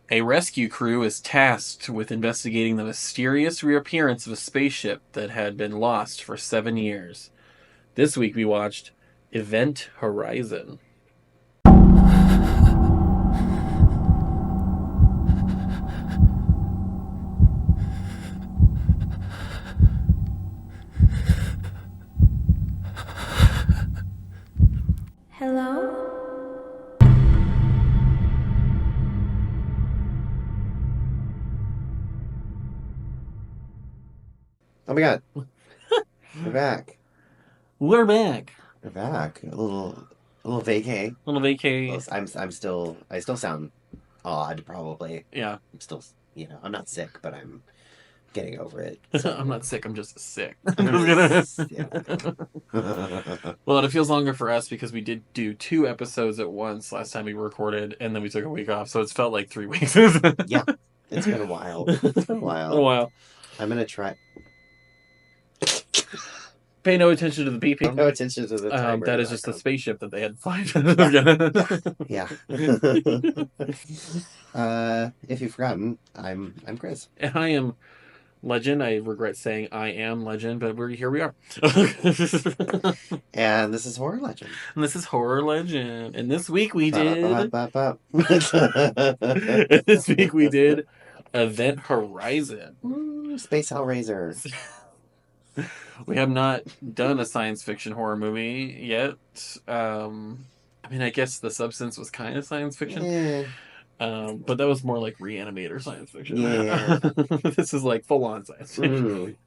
A rescue crew is tasked with investigating the mysterious reappearance of a spaceship that had been lost for 7 years. This week we watched Event Horizon. Hello? Oh my god. We're back. We're back. We're back. A little vacay. Little vacay. I still sound odd, probably. Yeah. I'm still, I'm not sick, but I'm getting over it. I'm not sick, I'm just sick. Yeah. Well, it feels longer for us because we did do 2 episodes at once last time we recorded, and then we took a week off, so it's felt like 3 weeks. Yeah. It's been a while. It's been a while. A while. I'm going to try. Pay no attention to the beeping. No attention to the timer. That is just the spaceship that they had to find. Yeah. If you've forgotten, I'm Chris. And I am Legend. I regret saying I am Legend, but here we are. And this is Horror Legend. And this is Horror Legend. And this week we did... This week we did Event Horizon. Ooh, Space Hellraisers. We have not done a science fiction horror movie yet. I mean, I guess The Substance was kind of science fiction. Yeah. But that was more like Reanimator science fiction. Yeah. This is like full-on science fiction.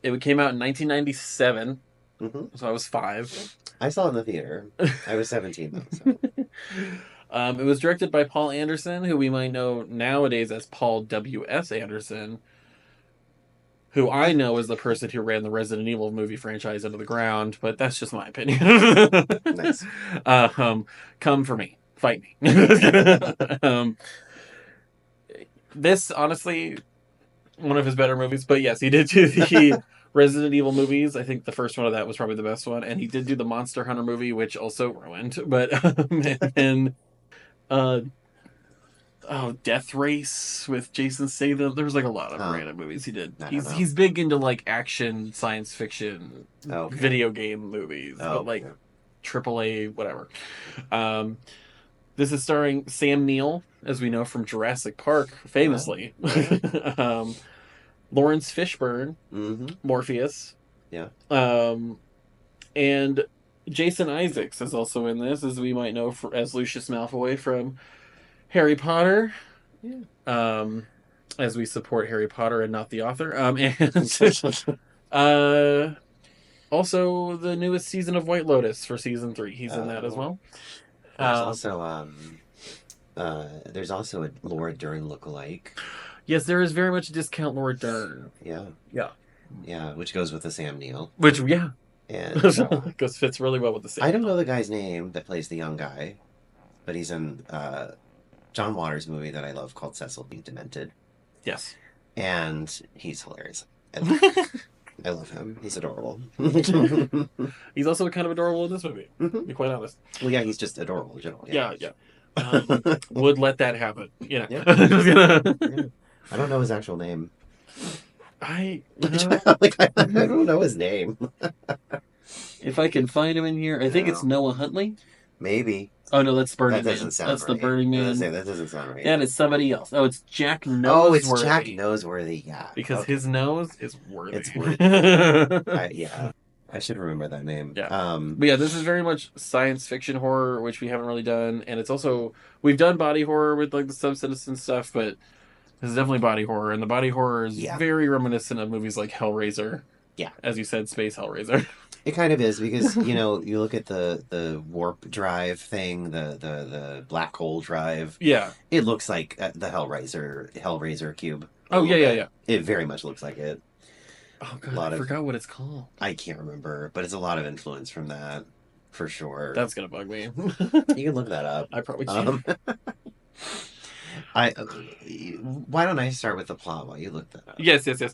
It came out in 1997. Mm-hmm. So I was 5. I saw it in the theater. I was 17 though. So. It was directed by Paul Anderson, who we might know nowadays as Paul W.S. Anderson, who I know is the person who ran the Resident Evil movie franchise into the ground, but that's just my opinion. Nice. Come for me. Fight me. This, honestly, one of his better movies, but yes, he did do the Resident Evil movies. I think the first one of that was probably the best one, and he did do the Monster Hunter movie, which also ruined, but, Death Race with Jason Statham. There was like a lot of random movies he did. He's big into like action, science fiction, video game movies, but like AAA, whatever. This is starring Sam Neill, as we know from Jurassic Park, famously. Lawrence Fishburne, Morpheus. Yeah. And Jason Isaacs is also in this, as we might know as Lucius Malfoy from Harry Potter. Yeah. As we support Harry Potter and not the author. And also the newest season of White Lotus for season 3. He's in that as well. There's also a Laura Dern lookalike. Yes, there is very much discount Laura Dern. Yeah. Yeah. Yeah, which goes with the Sam Neill. Which, yeah. And because fits really well with the Sam I don't know the guy's name that plays the young guy, but he's in John Waters' movie that I love called Cecil B. Demented. Yes. And he's hilarious. I love him. He's adorable. He's also kind of adorable in this movie, to be quite honest. Well, yeah, he's just adorable in general. Yeah. Would let that happen, Yeah. I don't know his actual name. I don't know his name. If I can find him in here, I think it's Noah Huntley. Maybe. Oh no, that's Burning Man. That doesn't sound That's right. the Burning Man. That doesn't sound right. Yeah, and it's somebody else. Oh, it's Jack Noseworthy. Oh, it's Jack Noseworthy. Yeah, because his nose is worthy. It's worthy. Yeah, I should remember that name. Yeah. But yeah, this is very much science fiction horror, which we haven't really done, and it's also we've done body horror with like the Substance and stuff, but this is definitely body horror, and the body horror is very reminiscent of movies like Hellraiser. Yeah, as you said, Space Hellraiser. It kind of is because you look at the warp drive thing, the black hole drive. Yeah, it looks like the Hellraiser cube. Oh yeah. It very much looks like it. Oh god, I forgot what it's called. I can't remember, but it's a lot of influence from that, for sure. That's gonna bug me. You can look that up. I probably can. Why don't I start with the plot while you look that up? Yes. Okay.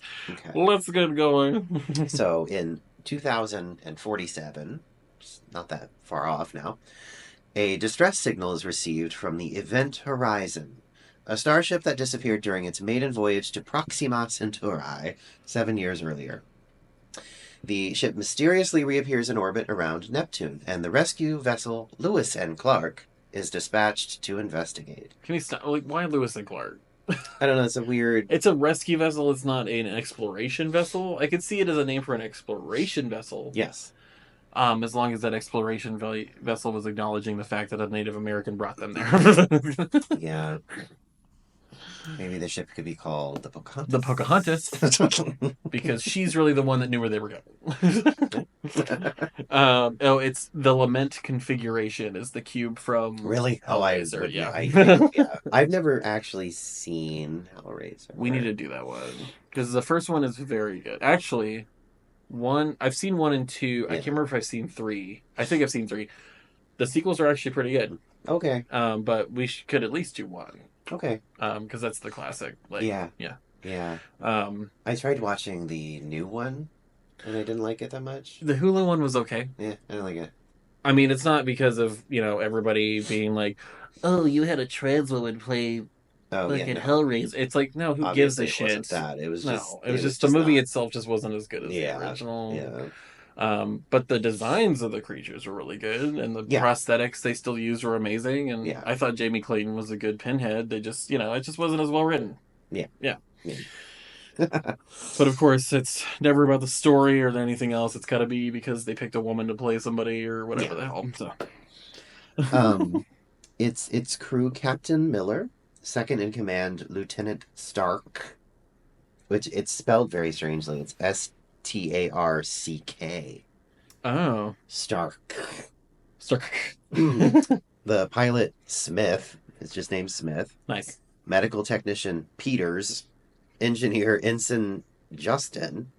Let's get going. So in 2047, not that far off now, A distress signal is received from the Event Horizon, a starship that disappeared during its maiden voyage to Proxima Centauri 7 years earlier. The ship mysteriously reappears in orbit around Neptune, and the rescue vessel Lewis and Clark is dispatched to investigate. Can you stop? Like, why Lewis and Clark? I don't know, it's a weird... It's a rescue vessel, it's not an exploration vessel. I could see it as a name for an exploration vessel. Yes. As long as that exploration vessel was acknowledging the fact that a Native American brought them there. Yeah. Maybe the ship could be called the Pocahontas. The Pocahontas. Because she's really the one that knew where they were going. It's the Lament configuration is the cube from really? Hellraiser. Yeah. I've never actually seen Hellraiser. We need to do that one. Because the first one is very good. Actually, I've seen 1 and 2. I can't remember if I've seen 3. I think I've seen 3. The sequels are actually pretty good. Okay. But we could at least do 1. Okay. Because that's the classic. Like, yeah. I tried watching the new one, and I didn't like it that much. The Hulu one was okay. Yeah, I didn't like it. I mean, it's not because of, everybody being like, oh, you had a trans woman play Hellraiser. It's like, no, who gives a shit? It wasn't that. It was just the movie itself just wasn't as good as the original. Yeah. But the designs of the creatures were really good, and the prosthetics they still use were amazing. And I thought Jamie Clayton was a good Pinhead. They just, it just wasn't as well written. Yeah. But of course, it's never about the story or anything else. It's got to be because they picked a woman to play somebody or whatever the hell. So, it's crew Captain Miller, second in command Lieutenant Stark, which it's spelled very strangely. It's Starck. Oh. Stark. The pilot, Smith, is just named Smith. Nice. Medical technician, Peters. Engineer, Ensign Justin.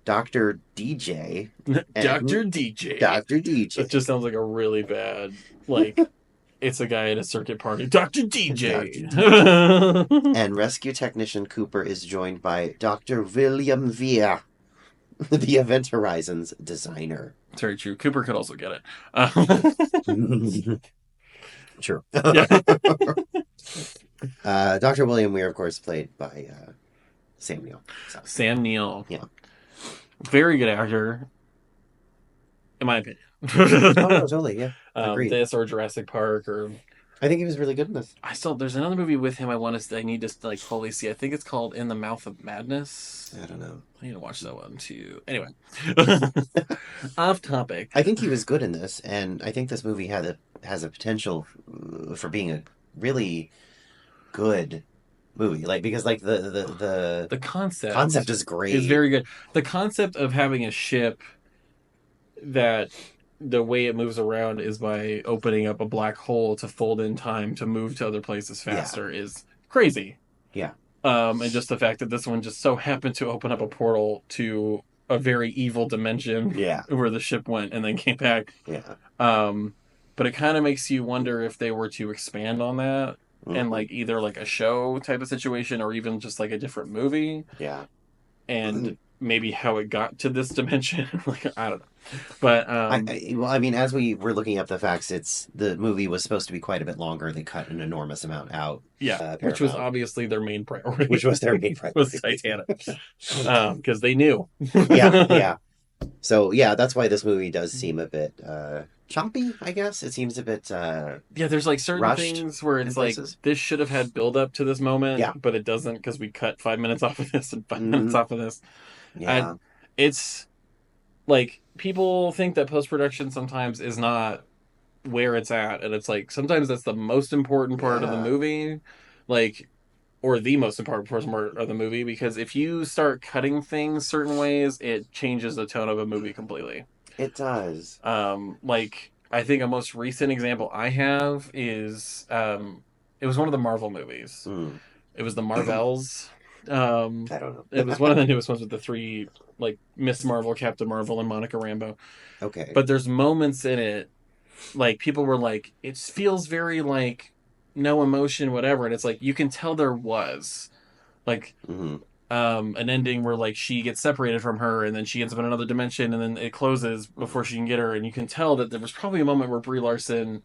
Dr. DJ. Dr. DJ. Dr. DJ. It just sounds like a really bad, it's a guy at a circuit party. Dr. DJ. And rescue technician Cooper is joined by Dr. William Via, the Event Horizon's designer. It's very true. Cooper could also get it. True. Dr. William Weir, of course, played by Sam Neill. So. Sam Neill. Yeah. Very good actor, in my opinion. Oh, no, totally, yeah. This or Jurassic Park or... I think he was really good in this. There's another movie with him I need to fully see. I think it's called In the Mouth of Madness. I don't know. I need to watch that one too. Anyway. Off topic. I think he was good in this, and I think this movie has a potential for being a really good movie, because the concept is great. It's very good. The concept of having a ship that the way it moves around is by opening up a black hole to fold in time to move to other places faster is crazy. Yeah. And just the fact that this one just so happened to open up a portal to a very evil dimension where the ship went and then came back. Yeah. But it kind of makes you wonder if they were to expand on that and either a show type of situation or even just a different movie. Yeah. And maybe how it got to this dimension. I don't know. But as we were looking up the facts, the movie was supposed to be quite a bit longer. They cut an enormous amount out. Yeah, which was obviously their main priority. Was Titanic. Because they knew. Yeah. So that's why this movie does seem a bit choppy, I guess. It seems a bit there's certain things where it's this should have had build up to this moment, but it doesn't because we cut 5 minutes off of this and 5 minutes off of this. Yeah. It's people think that post-production sometimes is not where it's at, and it's sometimes that's the most important part of the movie, or the most important part of the movie, because if you start cutting things certain ways, it changes the tone of a movie completely. It does. I think a most recent example I have is it was one of the Marvel movies. It was the Marvels. I don't know. It was one of the newest ones with the three, Miss Marvel, Captain Marvel, and Monica Rambeau. Okay. But there's moments in it, people were it feels very, no emotion, whatever. And it's you can tell there was, an ending where, she gets separated from her, and then she ends up in another dimension, and then it closes before she can get her. And you can tell that there was probably a moment where Brie Larson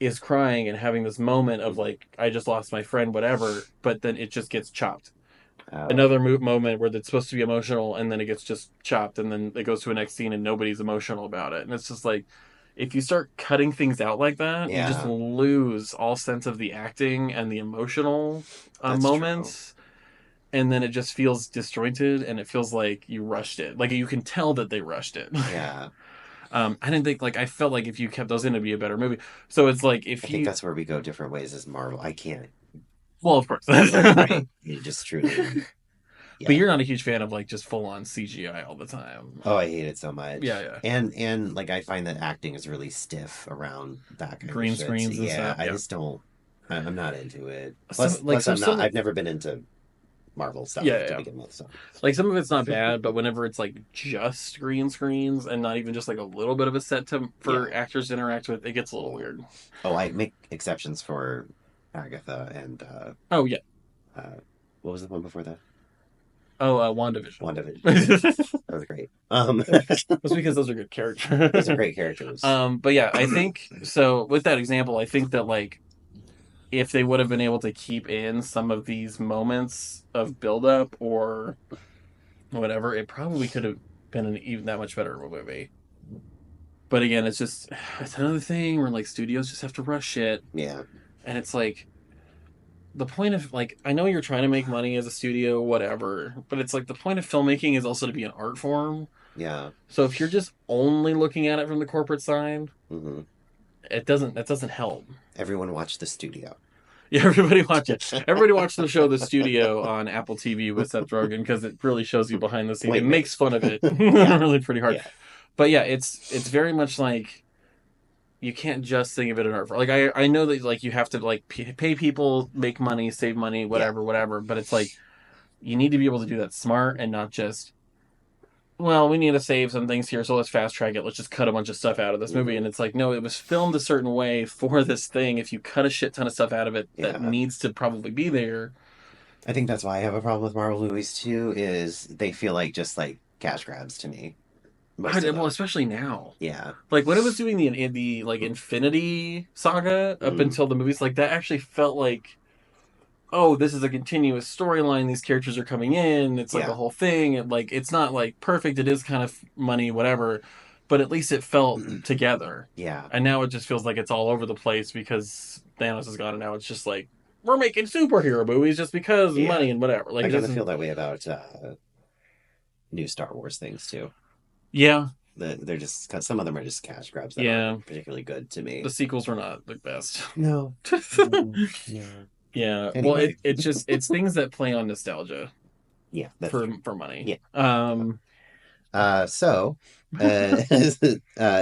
is crying and having this moment of like, I just lost my friend, whatever, but then it just gets chopped. Another moment where it's supposed to be emotional and then it gets just chopped and then it goes to a next scene and nobody's emotional about it. And it's just like, if you start cutting things out like that, you just lose all sense of the acting and the emotional moments. True. And then it just feels disjointed and it feels like you rushed it. Like you can tell that they rushed it. Yeah. I didn't think, like, I felt like if you kept those in, it'd be a better movie. So it's like, I think that's where we go different ways as Marvel. I can't. Well, of course. Right. You just truly. Yeah. But you're not a huge fan of like just full on CGI all the time. Oh, I hate it so much. Yeah. And like I find that acting is really stiff around that kind green of shit. screens and stuff. I just don't. I'm not into it. Plus, I've never been into Marvel stuff to begin with. So. Like some of it's not bad, but whenever it's like just green screens and not even just like a little bit of a set for actors to interact with, it gets a little weird. Oh, I make exceptions for Agatha and. What was the one before that? Oh, WandaVision. That was great. That's because those are good characters. Those are great characters. But yeah, I think so. With that example, I think that like if they would have been able to keep in some of these moments of buildup or whatever, it probably could have been an even that much better movie. But again, it's another thing where like studios just have to rush shit. Yeah. And it's like the point of like, I know you're trying to make money as a studio, whatever, but it's like the point of filmmaking is also to be an art form. Yeah. So if you're just only looking at it from the corporate side, that doesn't help. Everyone watch The Studio. Yeah, everybody watch it. Everybody watch the show The Studio on Apple TV with Seth Rogen because it really shows you behind the scenes. It makes fun of it really pretty hard. Yeah. But yeah, it's very much like you can't just think of it as an art form. Like I know that like you have to like pay people, make money, save money, whatever. But it's like you need to be able to do that smart and not just. Well, we need to save some things here, so let's fast track it. Let's just cut a bunch of stuff out of this movie. And it's like, no, it was filmed a certain way for this thing. If you cut a shit ton of stuff out of it that needs to probably be there. I think that's why I have a problem with Marvel movies, too, is they feel like just like cash grabs to me. Well, especially now. Yeah. Like when it was doing the like Infinity Saga up until the movies, like that actually felt like, oh, this is a continuous storyline. These characters are coming in. It's like a whole thing. And like, it's not like perfect. It is kind of money, whatever. But at least it felt together. Yeah. And now it just feels like it's all over the place because Thanos is gone. And now it's just like, we're making superhero movies just because money and whatever. Like, I kind of feel that way about new Star Wars things too. Yeah. They're just, some of them are just cash grabs that aren't particularly good to me. The sequels were not the best. No. Yeah. Anyway. Well, it's things that play on nostalgia. Yeah. For money. Yeah. So,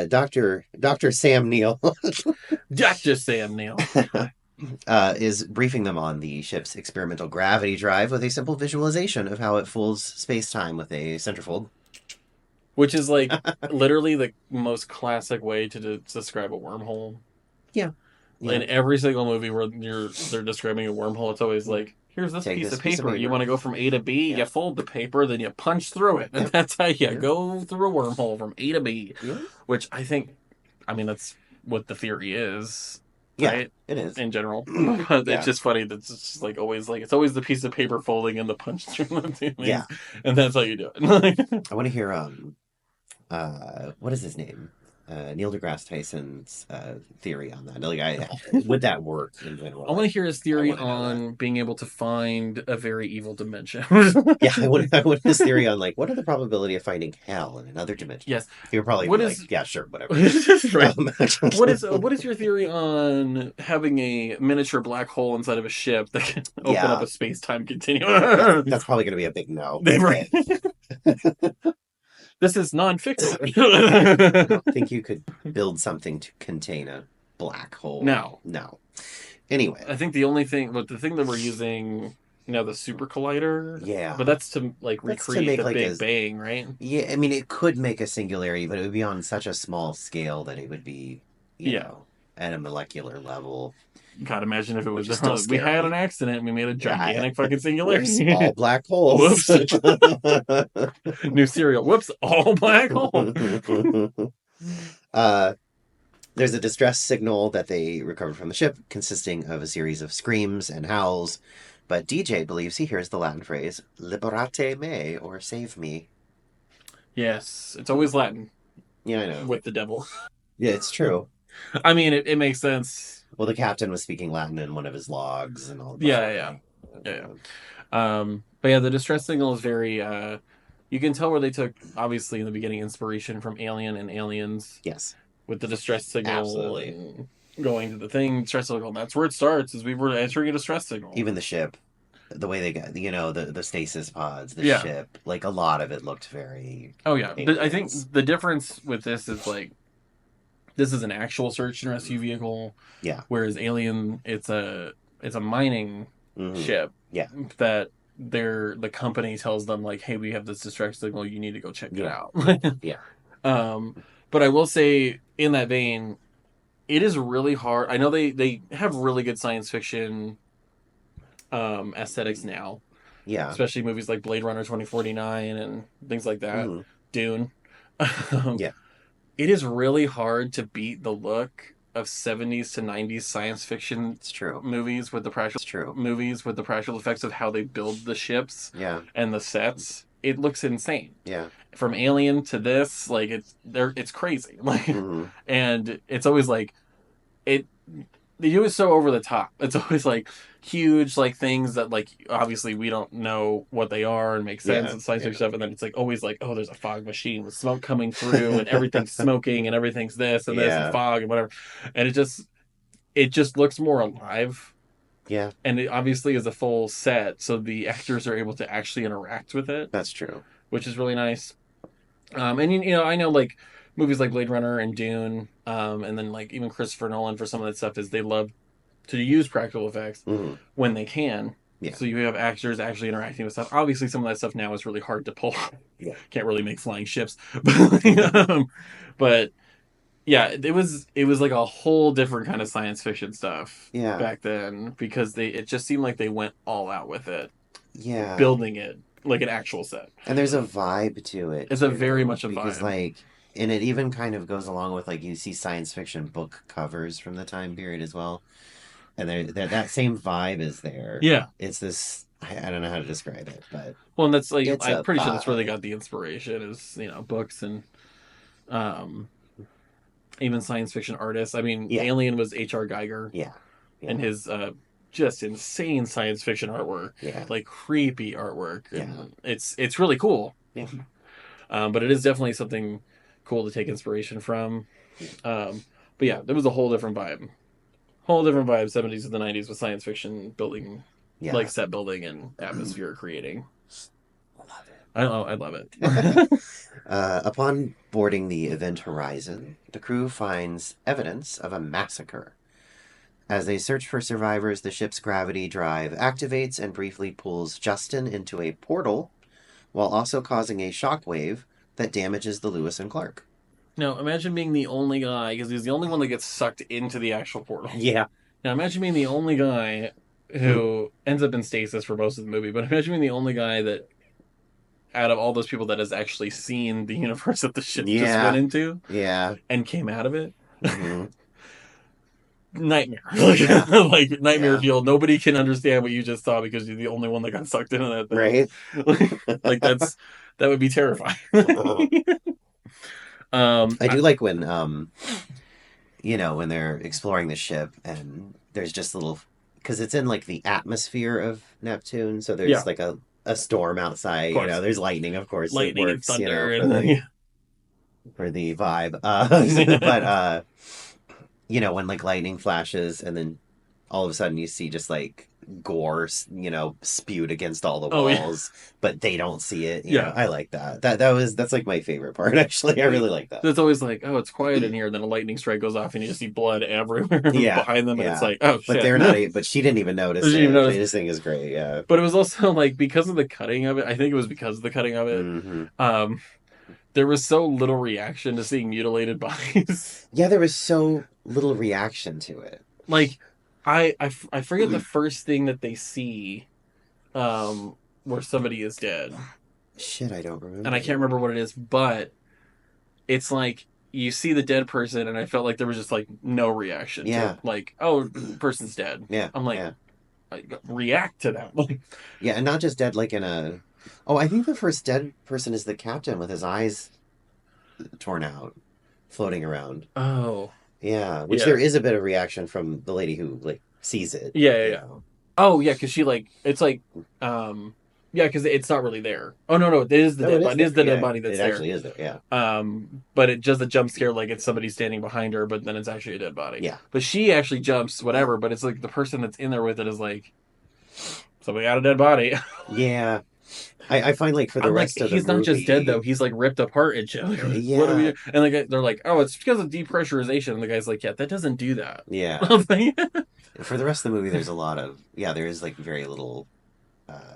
Dr. Sam Neill. Dr. Sam Neill. Is briefing them on the ship's experimental gravity drive with a simple visualization of how it fools space-time with a centerfold. Which is like literally the most classic way to describe a wormhole. Yeah. In every single movie where they're describing a wormhole, it's always like, here's this piece of paper. You want to go from A to B, you fold the paper, then you punch through it. And that's how you go through a wormhole from A to B. Yeah. Which that's what the theory is. Yeah, right? It is. In general. But it's just funny that it's just like always like, it's always the piece of paper folding and the punch through the ceiling. Yeah. And that's how you do it. I want to hear, what is his name? Neil deGrasse Tyson's theory on that. Like, would that work in general? I want to hear his theory on being able to find a very evil dimension. Yeah, I want his theory on like what are the probability of finding hell in another dimension? Yes, he would probably like, yeah, sure, whatever. Right. What is your theory on having a miniature black hole inside of a ship that can open up a space-time continuum? That's probably going to be a big no. Right. This is non-fiction. I don't think you could build something to contain a black hole. No. Anyway. I think the thing that we're using, the super collider. Yeah. But that's to like recreate the Big Bang, right? Yeah, I mean, it could make a singularity, but it would be on such a small scale that it would be, you know, at a molecular level. God, imagine if it was we had an accident and we made a gigantic fucking singularity. All black holes. Whoops. New cereal. Whoops. All black holes. There's a distress signal that they recovered from the ship, consisting of a series of screams and howls. But DJ believes he hears the Latin phrase "liberate me" or "save me." Yes, it's always Latin. Yeah, I know. With the devil. Yeah, it's true. I mean, it makes sense. Well, the captain was speaking Latin in one of his logs and all that. Yeah. But yeah, the distress signal is very. You can tell where they took, obviously, in the beginning, inspiration from Alien and Aliens. Yes. With the distress signal. Absolutely. And going to the thing, distress signal. That's where it starts, is we were entering a distress signal. Even the ship, the way they got, the stasis pods, the Yeah. ship, like a lot of it looked very. Oh yeah, I think the difference with this is like, this is an actual search and rescue vehicle. Yeah. Whereas Alien, it's a mining ship. Yeah. That the company tells them like, hey, we have this distress signal, you need to go check it out. Yeah. But I will say, in that vein, it is really hard. I know they have really good science fiction aesthetics now. Yeah. Especially movies like Blade Runner 2049 and things like that. Mm-hmm. Dune. Yeah. It is really hard to beat the look of 70s to 90s science fiction movies with the practical effects of how they build the ships and the sets. It looks insane. Yeah. From Alien to this, like it's crazy. Like and it's always like they do it so over the top. It's always like huge like things that like obviously we don't know what they are and make sense and science fiction stuff, and then it's like always like, oh, there's a fog machine with smoke coming through and everything's smoking and everything's this and this and fog and whatever, and it just looks more alive. Yeah. And it obviously is a full set, so the actors are able to actually interact with it. That's true. Which is really nice. And you know, I know like movies like Blade Runner and Dune, and then like even Christopher Nolan for some of that stuff is they love to use practical effects when they can. Yeah. So you have actors actually interacting with stuff. Obviously, some of that stuff now is really hard to pull. Yeah. Can't really make flying ships. But yeah, it was like a whole different kind of science fiction stuff back then, because it just seemed like they went all out with it. Yeah. Building it like an actual set. And there's a vibe to it. It's very much a vibe. Because like, and it even kind of goes along with like, you see science fiction book covers from the time period as well. And that same vibe is there. Yeah. It's this, I don't know how to describe it, but. Well, and that's like, I'm pretty sure that's where they got the inspiration is, you know, books and even science fiction artists. I mean, Alien was H.R. Geiger. Yeah. And his just insane science fiction artwork. Yeah. Like creepy artwork. And it's really cool. Yeah. But it is definitely something cool to take inspiration from. But yeah, there was a whole different vibe. 70s to the 90s with science fiction building, like set building and atmosphere creating. I love it. Upon boarding the Event Horizon, the crew finds evidence of a massacre. As they search for survivors, the ship's gravity drive activates and briefly pulls Justin into a portal, while also causing a shockwave that damages the Lewis and Clark. Now, imagine being the only guy, because he's the only one that gets sucked into the actual portal. Yeah. Now, imagine being the only guy who ends up in stasis for most of the movie, but imagine being the only guy that, out of all those people, that has actually seen the universe that the ship just went into. Yeah. And came out of it. Mm-hmm. Nightmare. Like nightmare fuel. Nobody can understand what you just saw because you're the only one that got sucked into that thing. Right. Like that would be terrifying. I do like when when they're exploring the ship and there's just little, because it's in like the atmosphere of Neptune, so there's like a storm outside. You know, there's lightning, of course. Lightning works, and thunder, for the vibe. But when like lightning flashes and then all of a sudden you see just like gore, spewed against all the walls, but they don't see it. You know, I like that. That's like my favorite part, actually. I really like that. It's always like, oh, it's quiet in here, then a lightning strike goes off and you just see blood everywhere behind them, and it's like, oh, shit. But they're not, but she didn't even notice it. This thing is great, yeah. But it was also like, because of the cutting of it, I think it was because of the cutting of it, there was so little reaction to seeing mutilated bodies. Yeah, there was so little reaction to it. Like, I forget the first thing that they see where somebody is dead. Shit, I don't remember. And I can't remember what it is, but it's like you see the dead person, and I felt like there was just like no reaction. Yeah. To it. Like, oh, the person's dead. Yeah. I'm like, react to that. Like, yeah, and not just dead like in a. Oh, I think the first dead person is the captain with his eyes torn out, floating around. oh. Yeah, which there is a bit of reaction from the lady who like sees it. Yeah. Oh, yeah, because she like it's like, yeah, because it's not really there. Oh no, it is the dead body. It is the dead body that's there. It actually is there. Yeah. But it just a jump scare like it's somebody standing behind her, but then it's actually a dead body. Yeah. But she actually jumps, whatever. But it's like the person that's in there with it is like, somebody got a dead body. Yeah. I find like for the rest of the movie, he's not just dead though. He's like ripped apart and shit. Like, yeah. What are we doing? And like they're like, oh, it's because of depressurization. And the guy's like, yeah, that doesn't do that. Yeah. For the rest of the movie, there's a lot of there is like very little.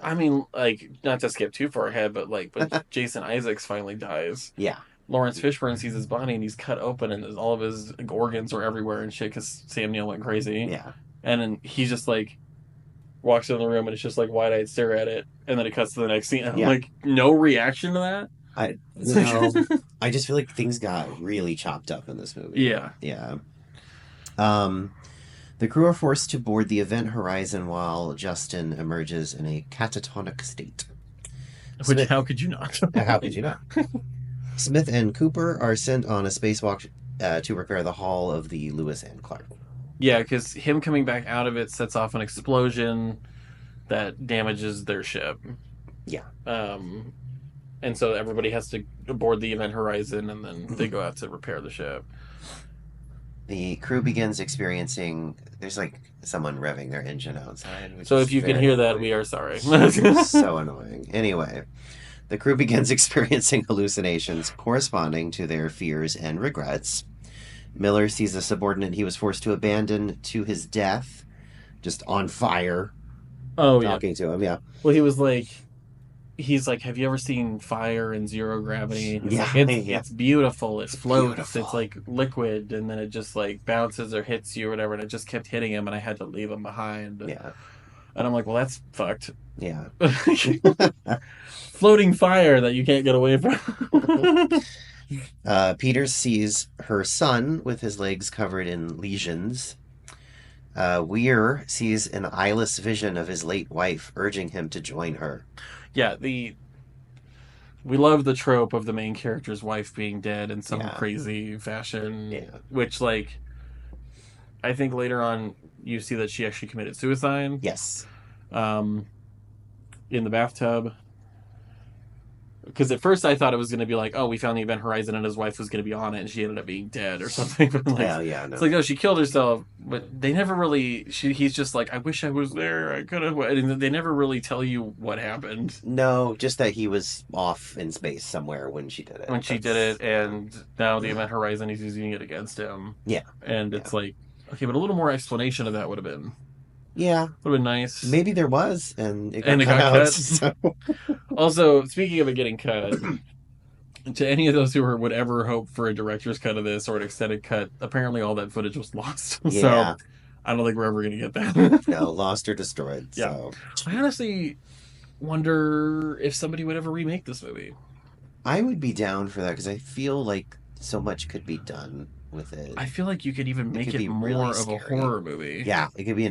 I mean, like not to skip too far ahead, but like when Jason Isaacs finally dies. Yeah. Lawrence Fishburne sees his body and he's cut open and all of his organs are everywhere and shit because Sam Neill went crazy. Yeah. And then he's just like walks in the room and it's just like wide-eyed stare at it, and then it cuts to the next scene. And I'm like, no reaction to that. I just feel like things got really chopped up in this movie. Yeah. Yeah. The crew are forced to board the Event Horizon while Justin emerges in a catatonic state. Which, how could you not? How could you not? Smith and Cooper are sent on a spacewalk to repair the hull of the Lewis and Clark. Yeah, because him coming back out of it sets off an explosion that damages their ship. Yeah. And so everybody has to board the Event Horizon, and then they go out to repair the ship. The crew begins experiencing... There's like someone revving their engine outside. So if you can hear that, we are sorry. So annoying. Anyway, the crew begins experiencing hallucinations corresponding to their fears and regrets. Miller sees a subordinate he was forced to abandon to his death, just on fire. Oh, talking to him, yeah. Well, he's like, have you ever seen fire in zero gravity? It's beautiful. It floats. Beautiful. It's like liquid, and then it just like bounces or hits you or whatever. And it just kept hitting him, and I had to leave him behind. Yeah. And I'm like, well, that's fucked. Yeah. Floating fire that you can't get away from. Peter sees her son with his legs covered in lesions. Weir sees an eyeless vision of his late wife urging him to join her. Yeah, we love the trope of the main character's wife being dead in some crazy fashion. Yeah. Which, like, I think later on you see that she actually committed suicide. Yes. In the bathtub. Because at first I thought it was going to be like, oh, we found the Event Horizon and his wife was going to be on it and she ended up being dead or something. But like, no. It's like, no, she killed herself. But they never really... He's just like, I wish I was there. I could have... And they never really tell you what happened. No, just that he was off in space somewhere when she did it. She did it, and now the Event Horizon, he's using it against him. Yeah. And it's like, okay, but a little more explanation of that would have been... Yeah. Would have been nice. Maybe there was, and it got cut. So. Also, speaking of it getting cut, to any of those who would ever hope for a director's cut of this or an extended cut, apparently all that footage was lost. Yeah. So I don't think we're ever going to get that. No, lost or destroyed. Yeah. So. I honestly wonder if somebody would ever remake this movie. I would be down for that because I feel like so much could be done with it. I feel like you could even make it more really of a horror movie. Yeah, it could be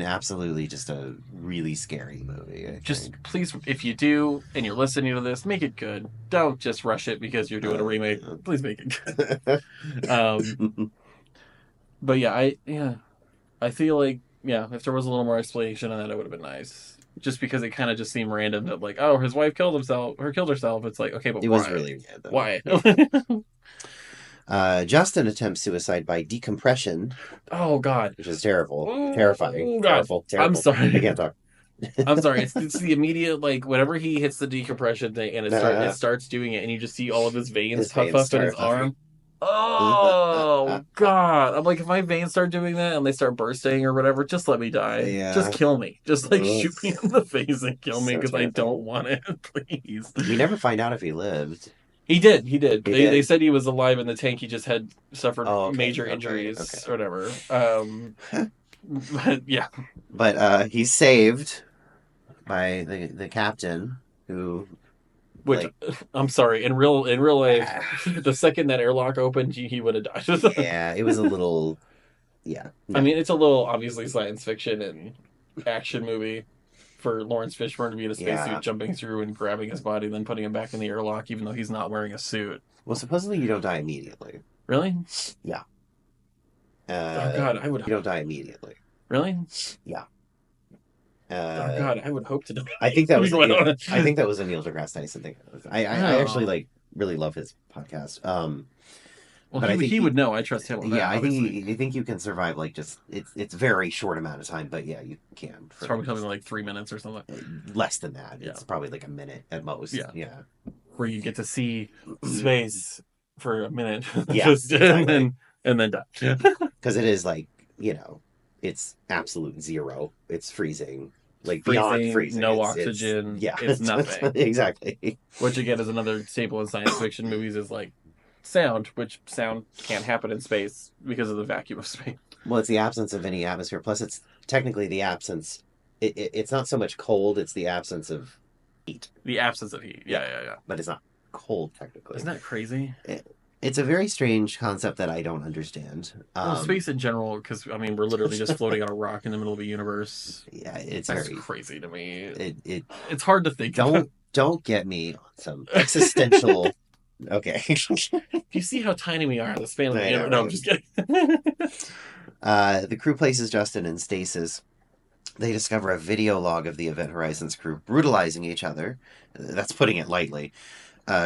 just a really scary movie. Just please, if you do and you're listening to this, make it good. Don't just rush it because you're doing a remake. Please make it good. But I feel like if there was a little more explanation on that, it would have been nice. Just because it kind of just seemed random that like, oh, his wife killed herself. It's like, okay, but it why? Was really weird, though. Why? Justin attempts suicide by decompression. Oh, God. Which is terrible. Terrifying. God. Terrible. I'm sorry. I can't talk. I'm sorry. It's the immediate, like, whenever he hits the decompression thing and it starts doing it, and you just see all of his veins puff up in his arm. Oh, God. I'm like, if my veins start doing that and they start bursting or whatever, just let me die. Yeah. Just kill me. Just, like, shoot me in the face and kill me because I don't want it. Please. We never find out if he lived. He did. They said he was alive in the tank. He just had suffered major injuries or whatever. But, yeah. But he's saved by the captain who Which, I'm sorry, in real life, the second that airlock opened, he would have died. Yeah, it was a little... Yeah. No. I mean, it's a little, obviously, science fiction and action movie for Lawrence Fishburne to be in a spacesuit, jumping through and grabbing his body, then putting him back in the airlock, even though he's not wearing a suit. Well, supposedly you don't die immediately. Really? Yeah. Oh, God, I would... You don't die immediately. Really? Yeah. Oh, God, I would hope to die. I think that was I think that was a Neil deGrasse Tyson thing. I actually, like, really love his podcast. Well, but he would know. I trust him on that. Yeah, I think you can survive, like, just... It's very short amount of time, but yeah, you can. It's probably something like 3 minutes or something. Less than that. Yeah. It's probably like a minute at most. Yeah. Where you get to see space for a minute. Yeah. Exactly. and then die. Because it is, like, you know, it's absolute zero. It's freezing. Like, beyond freezing. No oxygen. It's nothing. Exactly. Which, again, is another staple in science fiction movies, is, like, sound, which sound can't happen in space because of the vacuum of space. Well, it's the absence of any atmosphere. Plus, it's technically the absence... It's not so much cold, it's the absence of heat. The absence of heat. Yeah. But it's not cold, technically. Isn't that crazy? It's a very strange concept that I don't understand. Well, space in general, because, I mean, we're literally just floating on a rock in the middle of a universe. Yeah, That's very crazy to me. It's hard to think. Don't get me on some existential... Okay. You see how tiny we are in the span of the universe? No, I'm just kidding. The crew places Justin in stasis. They discover a video log of the Event Horizon's crew brutalizing each other. That's putting it lightly.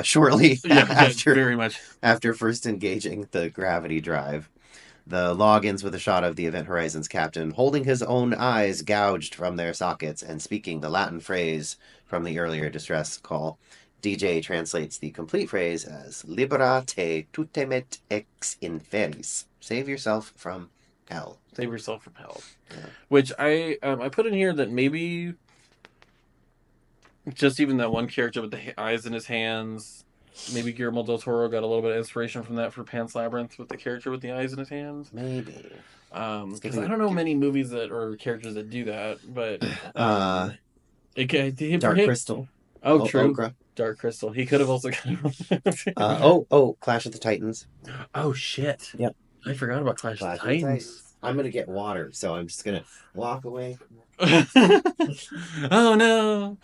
Shortly after first engaging the gravity drive. The log ends with a shot of the Event Horizon's captain holding his own eyes gouged from their sockets and speaking the Latin phrase from the earlier distress call. DJ translates the complete phrase as "Libera te tutemet ex inferis." Save yourself from hell. Save yourself from hell. Yeah. Which I put in here that maybe just even that one character with the eyes in his hands, maybe Guillermo del Toro got a little bit of inspiration from that for Pan's Labyrinth with the character with the eyes in his hands. Maybe. Because I don't know many movies or characters that do that, but Dark Crystal. Oh, true. Okra. Dark Crystal. He could have also... Clash of the Titans. Oh, shit. Yep. I forgot about Clash of the Titans. I'm going to get water, so I'm just going to walk away. Oh, no.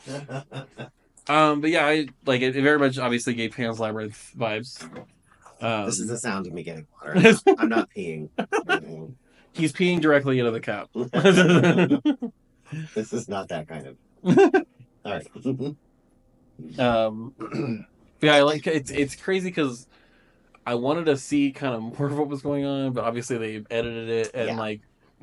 But yeah, I like it very much obviously gave Pan's Labyrinth vibes. This is the sound of me getting water. I'm not peeing. He's peeing directly into the cup. This is not that kind of... All right. Yeah, I like it's crazy because I wanted to see kind of more of what was going on, but obviously they edited it and like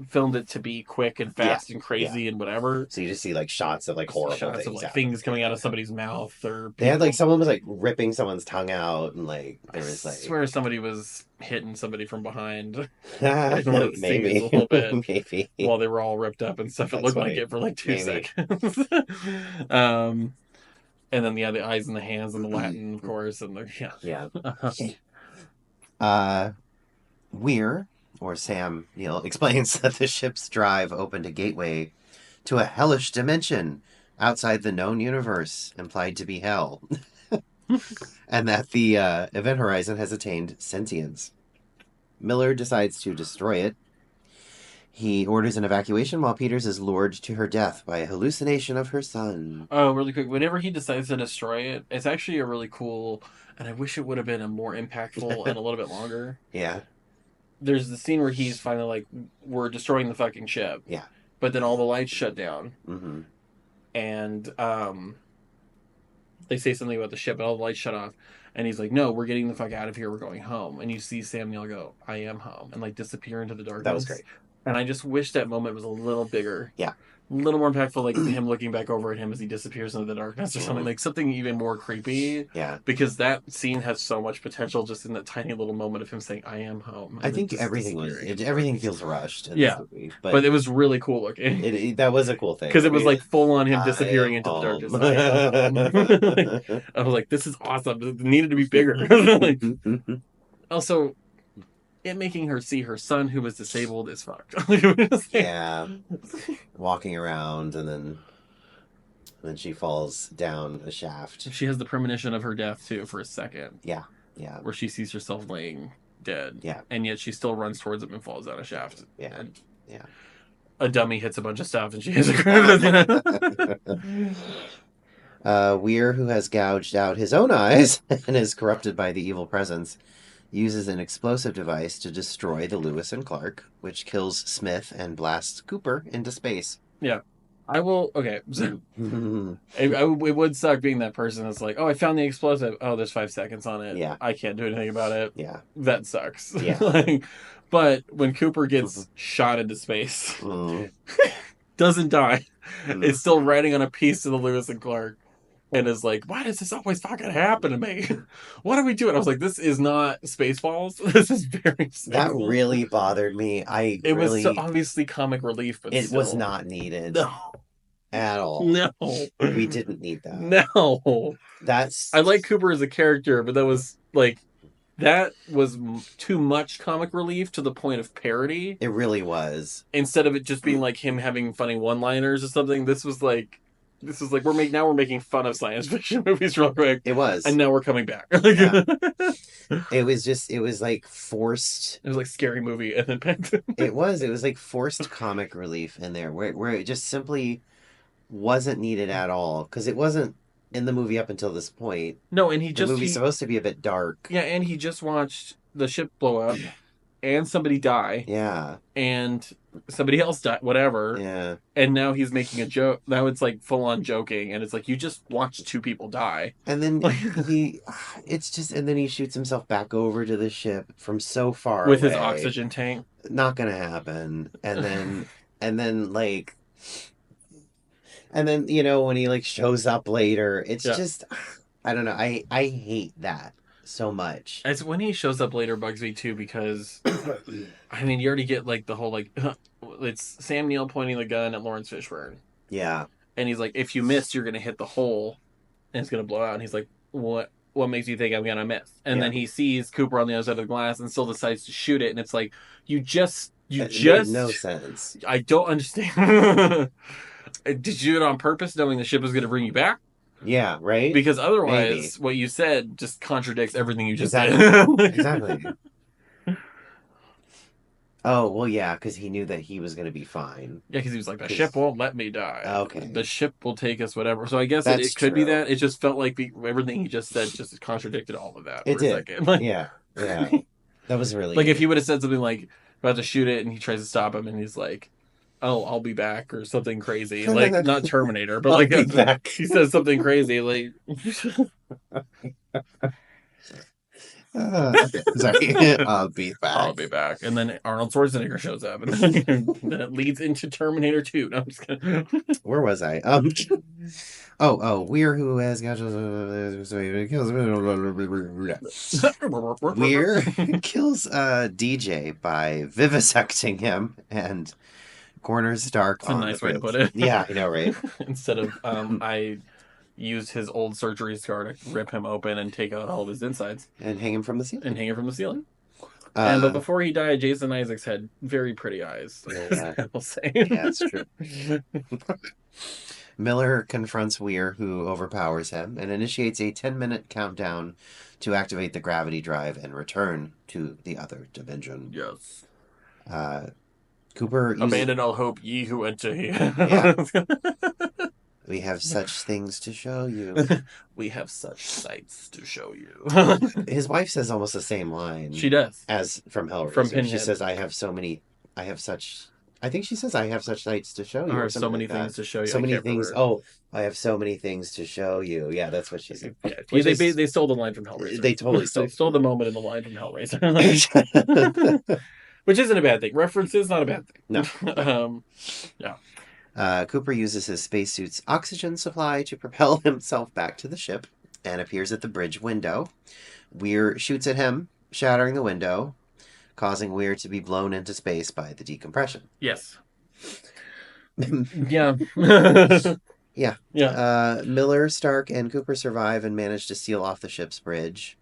filmed it to be quick and fast and crazy and whatever. So you just see like shots of like horrible shots things, of like things coming out of somebody's mouth, or they had like someone was like ripping someone's tongue out, and like there was like... I swear somebody was hitting somebody from behind. Maybe a little bit, maybe while they were all ripped up and stuff. It looked like it for like 2 seconds. And then the eyes and the hands and the Latin, of course, and the Weir, or Sam Neill, explains that the ship's drive opened a gateway to a hellish dimension outside the known universe, implied to be hell, and that the Event Horizon has attained sentience. Miller decides to destroy it. He orders an evacuation while Peters is lured to her death by a hallucination of her son. Oh, really quick. Whenever he decides to destroy it, it's actually a really cool... And I wish it would have been a more impactful and a little bit longer. Yeah. There's the scene where he's finally like, we're destroying the fucking ship. Yeah. But then all the lights shut down. Mm-hmm. And they say something about the ship, and all the lights shut off. And he's like, no, we're getting the fuck out of here. We're going home. And you see Sam Neill go, I am home. And like disappear into the darkness. That was great. And I just wish that moment was a little bigger. Yeah. A little more impactful, like him looking back over at him as he disappears into the darkness or something. Like something even more creepy. Yeah. Because that scene has so much potential just in that tiny little moment of him saying, I am home. I think everything feels rushed in this movie. But it was really cool looking. That was a cool thing. Because it was like full on him disappearing into the darkness. I was like, this is awesome. It needed to be bigger. Also... it making her see her son who was disabled is fucked. Yeah. Walking around and then... And then she falls down a shaft. She has the premonition of her death, too, for a second. Yeah, yeah. Where she sees herself laying dead. Yeah. And yet she still runs towards him and falls down a shaft. Yeah. And yeah. A dummy hits a bunch of stuff and she hits a Weir, who has gouged out his own eyes and is corrupted by the evil presence, uses an explosive device to destroy the Lewis and Clark, which kills Smith and blasts Cooper into space. Yeah. I will... Okay. So, it would suck being that person that's like, oh, I found the explosive. Oh, there's 5 seconds on it. Yeah. I can't do anything about it. Yeah. That sucks. Yeah. But when Cooper gets shot into space, doesn't die, is still riding on a piece of the Lewis and Clark, and is like, why does this always fucking happen to me? What are we doing? I was like, this is not Spaceballs. This is very simple. That really bothered me. It was so obviously comic relief, but it was not needed. No. At all. No. We didn't need that. No. I like Cooper as a character, but that was like... That was too much comic relief to the point of parody. It really was. Instead of it just being like him having funny one-liners or something, this was like we're making fun of science fiction movies real quick. It was, and now we're coming back. Yeah. It was like forced. It was like Scary Movie, and then back to... It was like forced comic relief in there, where it just simply wasn't needed at all, because it wasn't in the movie up until this point. No, and the movie's supposed to be a bit dark. Yeah, and he just watched the ship blow up, and somebody die. Yeah. And somebody else die, whatever. Yeah. And now he's making a joke. Now it's like full on joking, and it's like, you just watched 2 people die. And then and then he shoots himself back over to the ship from so far with away. His oxygen tank. Not gonna happen. And then when he like shows up later, it's just, I don't know. I hate that so much. It's when he shows up later bugs me too, because I mean, you already get like the whole like it's Sam Neill pointing the gun at Lawrence Fishburne. Yeah. And he's like, if you miss, you're gonna hit the hole and it's gonna blow out. And he's like, what makes you think I'm gonna miss? And then he sees Cooper on the other side of the glass and still decides to shoot it, and it's like, it made no sense. I don't understand. Did you do it on purpose, knowing the ship was going to bring you back? Yeah, right? Because otherwise, what you said just contradicts everything you just said. Exactly. Oh, well, yeah, because he knew that he was going to be fine. Yeah, because he was like, the ship won't let me die. Okay. The ship will take us, whatever. So I guess it could be that. It just felt like everything he just said just contradicted all of that. It did. Like, yeah. That was really like, if he would have said something like, about to shoot it, and he tries to stop him, and he's like, oh, I'll be back, or something crazy. Like, not Terminator, but like, he says something crazy, like... Sorry. I'll be back. And then Arnold Schwarzenegger shows up, and then it leads into Terminator 2. No, I'm just kidding. Where was I? Weir, who has got... Weir kills DJ by vivisecting him and corners Stark. That's a nice way to put it. Yeah, I know, right? Instead of I used his old surgery scar to rip him open and take out all of his insides and hang him from the ceiling. But before he died, Jason Isaacs had very pretty eyes. Yeah, I will say. Yeah, that's true. Miller confronts Weir, who overpowers him, and initiates a 10-minute countdown to activate the gravity drive and return to the other dimension. Yes. Cooper... Abandon all hope, ye who enter here. Yeah. We have such things to show you. We have such sights to show you. His wife says almost the same line. She does. As from Hellraisers. From Pinhead. She says, I think she says, I have such sights to show you. Or so many things to show you. So many things. Oh, I have so many things to show you. Yeah, that's what she said. Yeah, they stole the line from Hellraiser. They totally stole. They stole the moment in the line from Hellraiser. Which isn't a bad thing. Reference is not a bad thing. No. Yeah. Cooper uses his spacesuit's oxygen supply to propel himself back to the ship and appears at the bridge window. Weir shoots at him, shattering the window, causing Weir to be blown into space by the decompression. Yes. Yeah. Yeah. Miller, Stark, and Cooper survive and manage to seal off the ship's bridge.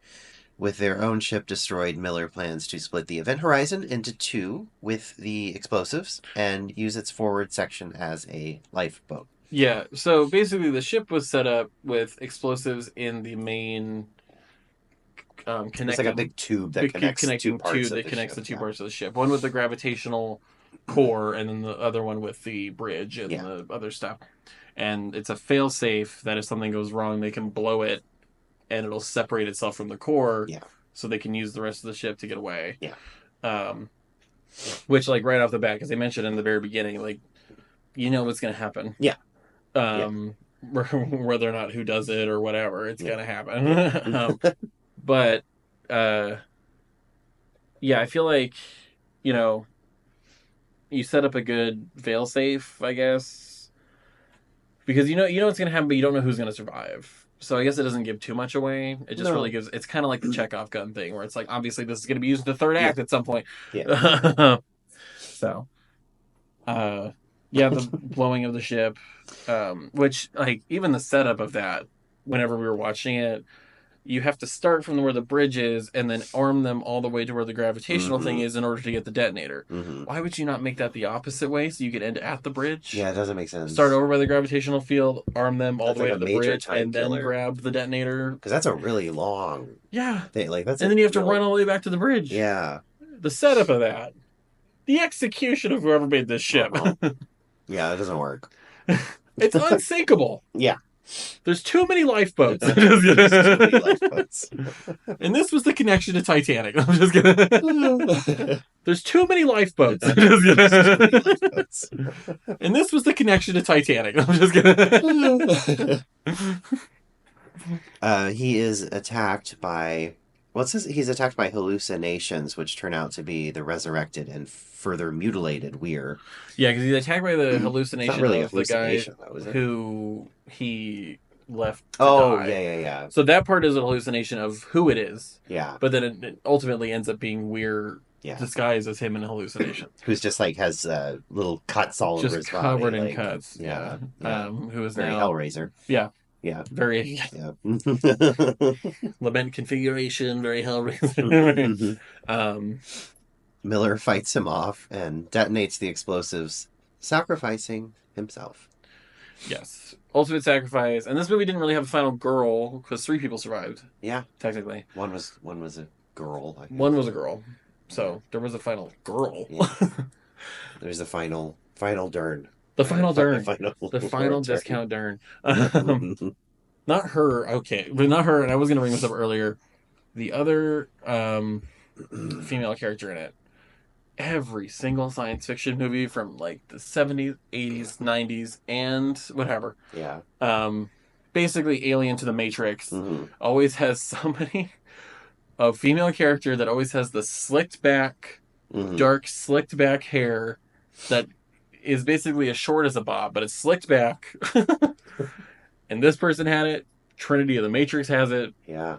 With their own ship destroyed, Miller plans to split the event horizon into 2 with the explosives and use its forward section as a lifeboat. Yeah, so basically the ship was set up with explosives in the main It's like a big tube that connects two connecting parts tube of that the connects ship. the two parts of the ship. One with the gravitational core, and then the other one with the bridge and the other stuff. And it's a fail safe that if something goes wrong, they can blow it, and it'll separate itself from the core. Yeah. So they can use the rest of the ship to get away. Yeah. Which, like, right off the bat, because they mentioned in the very beginning, like, you know what's going to happen. Yeah. Whether or not who does it or whatever, it's going to happen. But, yeah, I feel like, you know, you set up a good failsafe, I guess, because you know what's going to happen, but you don't know who's going to survive. So I guess it doesn't give too much away. It just really gives. It's kind of like the Chekhov gun thing, where it's like obviously this is going to be used in the third act at some point. Yeah. So, yeah, the blowing of the ship, which like even the setup of that, whenever we were watching it, you have to start from where the bridge is and then arm them all the way to where the gravitational thing is in order to get the detonator. Why would you not make that the opposite way so you could end at the bridge? Yeah, it doesn't make sense. Start over by the gravitational field, arm them all the way to the bridge, and then grab the detonator. Because that's a really long thing. Like, and then you have to run all the way back to the bridge. Yeah. The setup of that. The execution of whoever made this ship. Yeah, it doesn't work. It's unsinkable. Yeah. There's too many lifeboats. And this was the connection to Titanic. I'm just kidding. There's too many lifeboats. And this was the connection to Titanic. I'm just kidding. He is attacked by... Well, it says he's attacked by hallucinations, which turn out to be the resurrected and further mutilated Weir. Yeah, because he's attacked by the hallucination really of the guy who he left to die. Yeah. So that part is a hallucination of who it is. Yeah. But then it ultimately ends up being Weir disguised as him in a hallucination. Who's just like has little cuts all over his body. Just covered in cuts. Yeah. Who is very now... Hellraiser. Yeah. Yeah. Very... Yeah. Lament configuration, very Hellraiser. Miller fights him off and detonates the explosives, sacrificing himself. Yes. Ultimate sacrifice. And this movie didn't really have a final girl, because 3 people survived. Yeah. Technically. One was a girl. One was a girl. So, there was a final girl. Yeah. There's a final Dern. The final Dern. The final discount Dern. Not her. Okay. But not her. And I was going to bring this up earlier. The other female character in it. Every single science fiction movie from like the 70s, 80s, 90s, and whatever. Yeah. Basically, Alien to the Matrix always has somebody, a female character that always has the slicked back, dark, slicked back hair that is basically as short as a bob, but it's slicked back. And this person had it. Trinity of the Matrix has it. Yeah.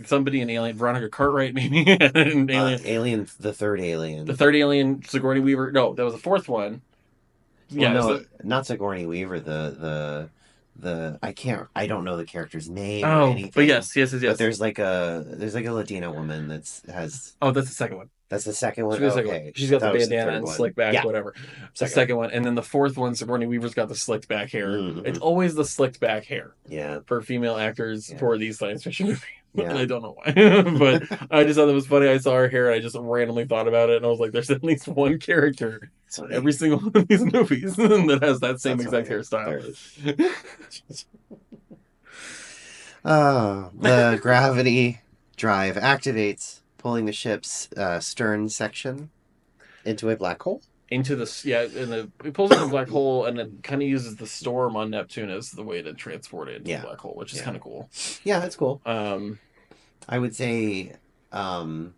Somebody in Alien, Veronica Cartwright, maybe. Alien, the third Alien. The third Alien, Sigourney Weaver. No, that was the fourth one. Well, no, not Sigourney Weaver. I don't know the character's name. Or anything, but yes. But there's like a Latina woman has. Oh, that's the second one. That's the second one. Okay. She's got the bandana and slick back, whatever. The second one, and then the fourth one, Sigourney Weaver's got the slicked back hair. It's always the slicked back hair. Yeah. For female actors for these science fiction movies. Yeah. I don't know why, but I just thought it was funny. I saw her hair, and I just randomly thought about it, and I was like, "There's at least one character in every single one of these movies that has that same exact hairstyle." The gravity drive activates, pulling the ship's stern section into a black hole. It pulls into a black hole, and it kind of uses the storm on Neptune as the way to transport it into the black hole, which is kind of cool. Yeah, that's cool. I would say, I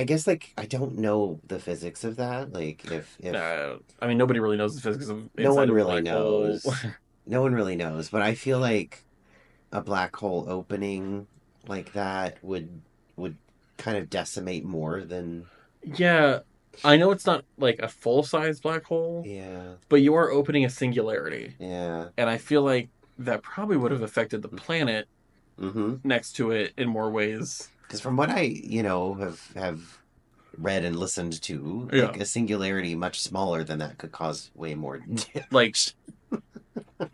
guess, like, I don't know the physics of that. Like, if I mean, nobody really knows the physics of no one really knows. No one really knows, but I feel like a black hole opening like that would kind of decimate more than. Yeah, I know it's not like a full-size black hole. Yeah. But you are opening a singularity. Yeah. And I feel like that probably would have affected the planet next to it in more ways. Because from what I, have read and listened to. Yeah. Like a singularity much smaller than that could cause way more damage. Like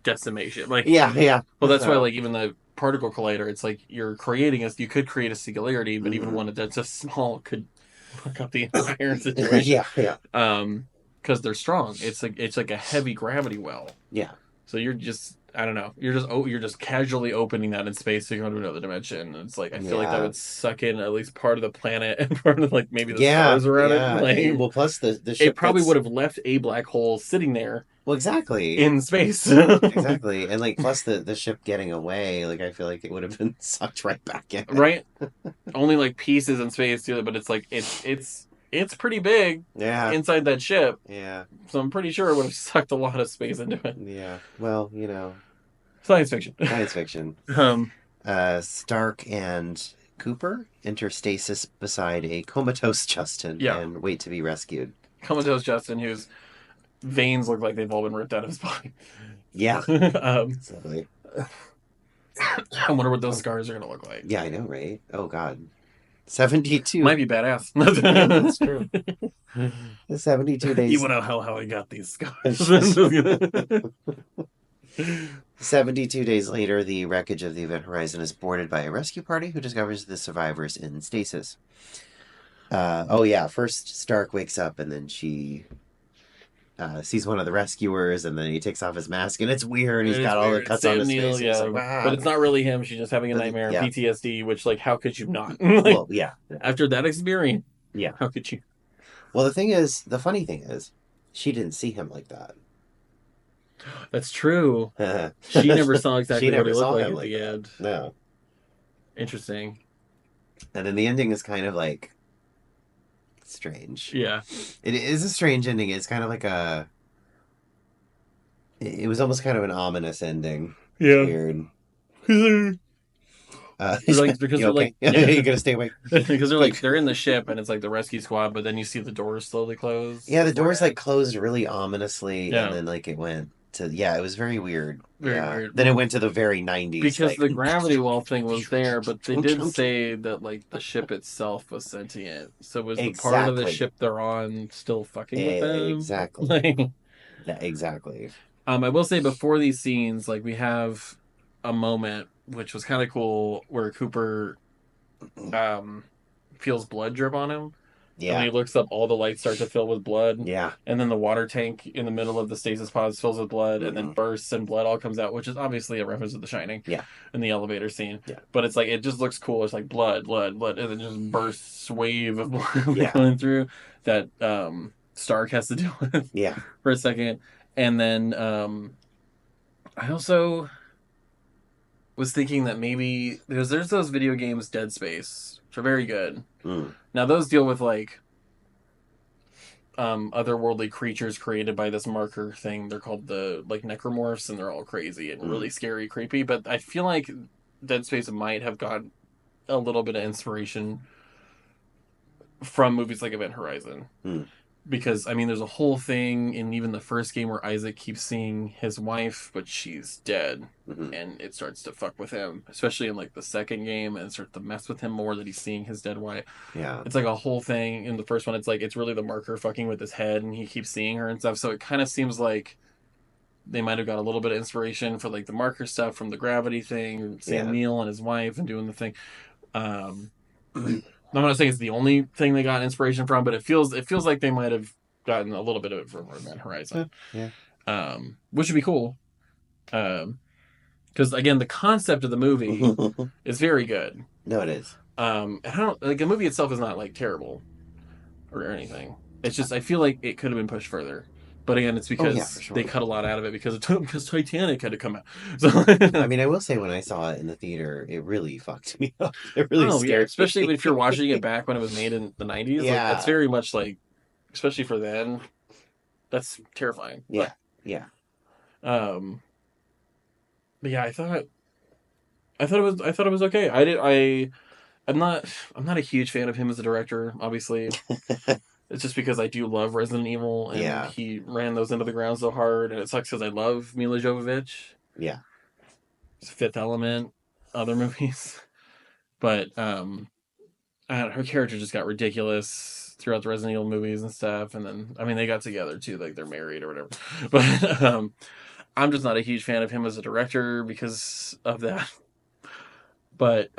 decimation. Like yeah. Well, that's why like even the particle collider, it's like you could create a singularity, but even one that's just small could fuck up the entire situation. yeah. Because they're strong. It's like a heavy gravity well. Yeah. So you're just I don't know. You're just casually opening that in space to go to another dimension. It's like I feel like that would suck in at least part of the planet and part of like maybe the stars around it. Like, well, plus the ship it probably would have left a black hole sitting there. Well, exactly. In space. Exactly. And like plus the ship getting away, like I feel like it would have been sucked right back in. Right? Only like pieces in space too, but it's like it's pretty big inside that ship. Yeah. So I'm pretty sure it would have sucked a lot of space into it. Yeah. Well, Science fiction. Science fiction. Stark and Cooper enter stasis beside a comatose Justin and wait to be rescued. Comatose Justin, whose veins look like they've all been ripped out of his body. Yeah. That's lovely. I wonder what those scars are going to look like. Yeah, I know, right? Oh, God. 72. Might be badass. Yeah, that's true. 72 days. You want to know how I got these scars. 72 days later, the wreckage of the Event Horizon is boarded by a rescue party who discovers the survivors in stasis. First Stark wakes up and then she sees one of the rescuers, and then he takes off his mask, and it's weird, and he's got all the cuts on his face. Yeah. Like, but it's not really him. She's just having a nightmare, PTSD, which, like, how could you not? Well, yeah. After that experience, how could you? Well, the funny thing is, she didn't see him like that. That's true. She never saw exactly what he looked like at the end. No. Interesting. And then the ending is kind of like strange. Yeah. It is a strange ending. It's kind of like it was almost kind of an ominous ending. Yeah. Weird. Because they're like, you gotta stay awake. Because they're in the ship and it's like the rescue squad, but then you see the doors slowly close. Yeah, the doors like closed really ominously, and then like it went to it was very weird. Very weird. Then it went to the very 90s. Because the gravity well thing was there, but they did say that like the ship itself was sentient. So was the part of the ship they're on still fucking with them? Exactly. Exactly. I will say before these scenes, like we have a moment which was kind of cool where Cooper feels blood drip on him. Yeah. And when he looks up, all the lights start to fill with blood. Yeah. And then the water tank in the middle of the stasis pods fills with blood, and then bursts and blood all comes out, which is obviously a reference to The Shining. Yeah. In the elevator scene. Yeah. But it's like, it just looks cool. It's like blood, and then just bursts wave of blood going through that Stark has to deal with. Yeah. For a second. And then I also was thinking that maybe because there's those video games Dead Space, which are very good. Now those deal with like otherworldly creatures created by this marker thing. They're called the like necromorphs, and they're all crazy and really scary, creepy. But I feel like Dead Space might have got a little bit of inspiration from movies like Event Horizon. Because, I mean, there's a whole thing in even the first game where Isaac keeps seeing his wife, but she's dead. And it starts to fuck with him, especially in, like, the second game, and starts to mess with him more that he's seeing his dead wife. Yeah. It's like a whole thing. In the first one, it's like, it's really the marker fucking with his head, and he keeps seeing her and stuff. So it kind of seems like they might have got a little bit of inspiration for, like, the marker stuff from the gravity thing, Sam Neill and his wife and doing the thing. I'm not saying it's the only thing they got inspiration from, but it feels like they might have gotten a little bit of it from Event Horizon. Yeah. Which would be cool. Because again, the concept of the movie is very good. No, it is. And I don't like the movie itself is not like terrible or anything. It's just I feel like it could have been pushed further. But again, it's because they cut a lot out of it because Titanic had to come out. So I mean, I will say when I saw it in the theater, it really fucked me up. It really scared me. Especially if you're watching it back when it was made in the 90s. Yeah. Like, that's very much like, especially for then, that's terrifying. Yeah. But yeah, I thought it was okay. I'm not a huge fan of him as a director, obviously. It's just because I do love Resident Evil, and he ran those into the ground so hard, and it sucks because I love Mila Jovovich. Yeah. Fifth Element, other movies. But her character just got ridiculous. throughout the Resident Evil movies and stuff. And then, I mean, they got together too, like they're married or whatever. But I'm just not a huge fan of him as a director because of that. But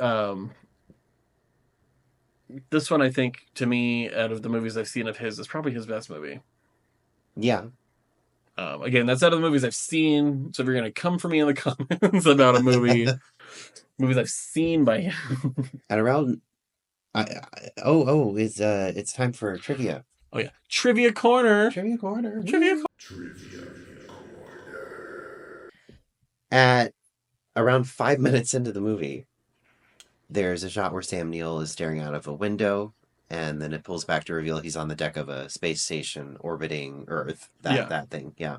this one, I think, to me, out of the movies I've seen of his, is probably his best movie. Yeah. Again, that's out of the movies I've seen. So if you're going to come for me in the comments about a movie, movies I've seen by him. At around... it's time for trivia. Oh, yeah. Trivia Corner. Trivia Corner. Trivia Corner. At around 5 minutes into the movie, there's a shot where Sam Neill is staring out of a window, and then it pulls back to reveal he's on the deck of a space station orbiting Earth. That thing, yeah.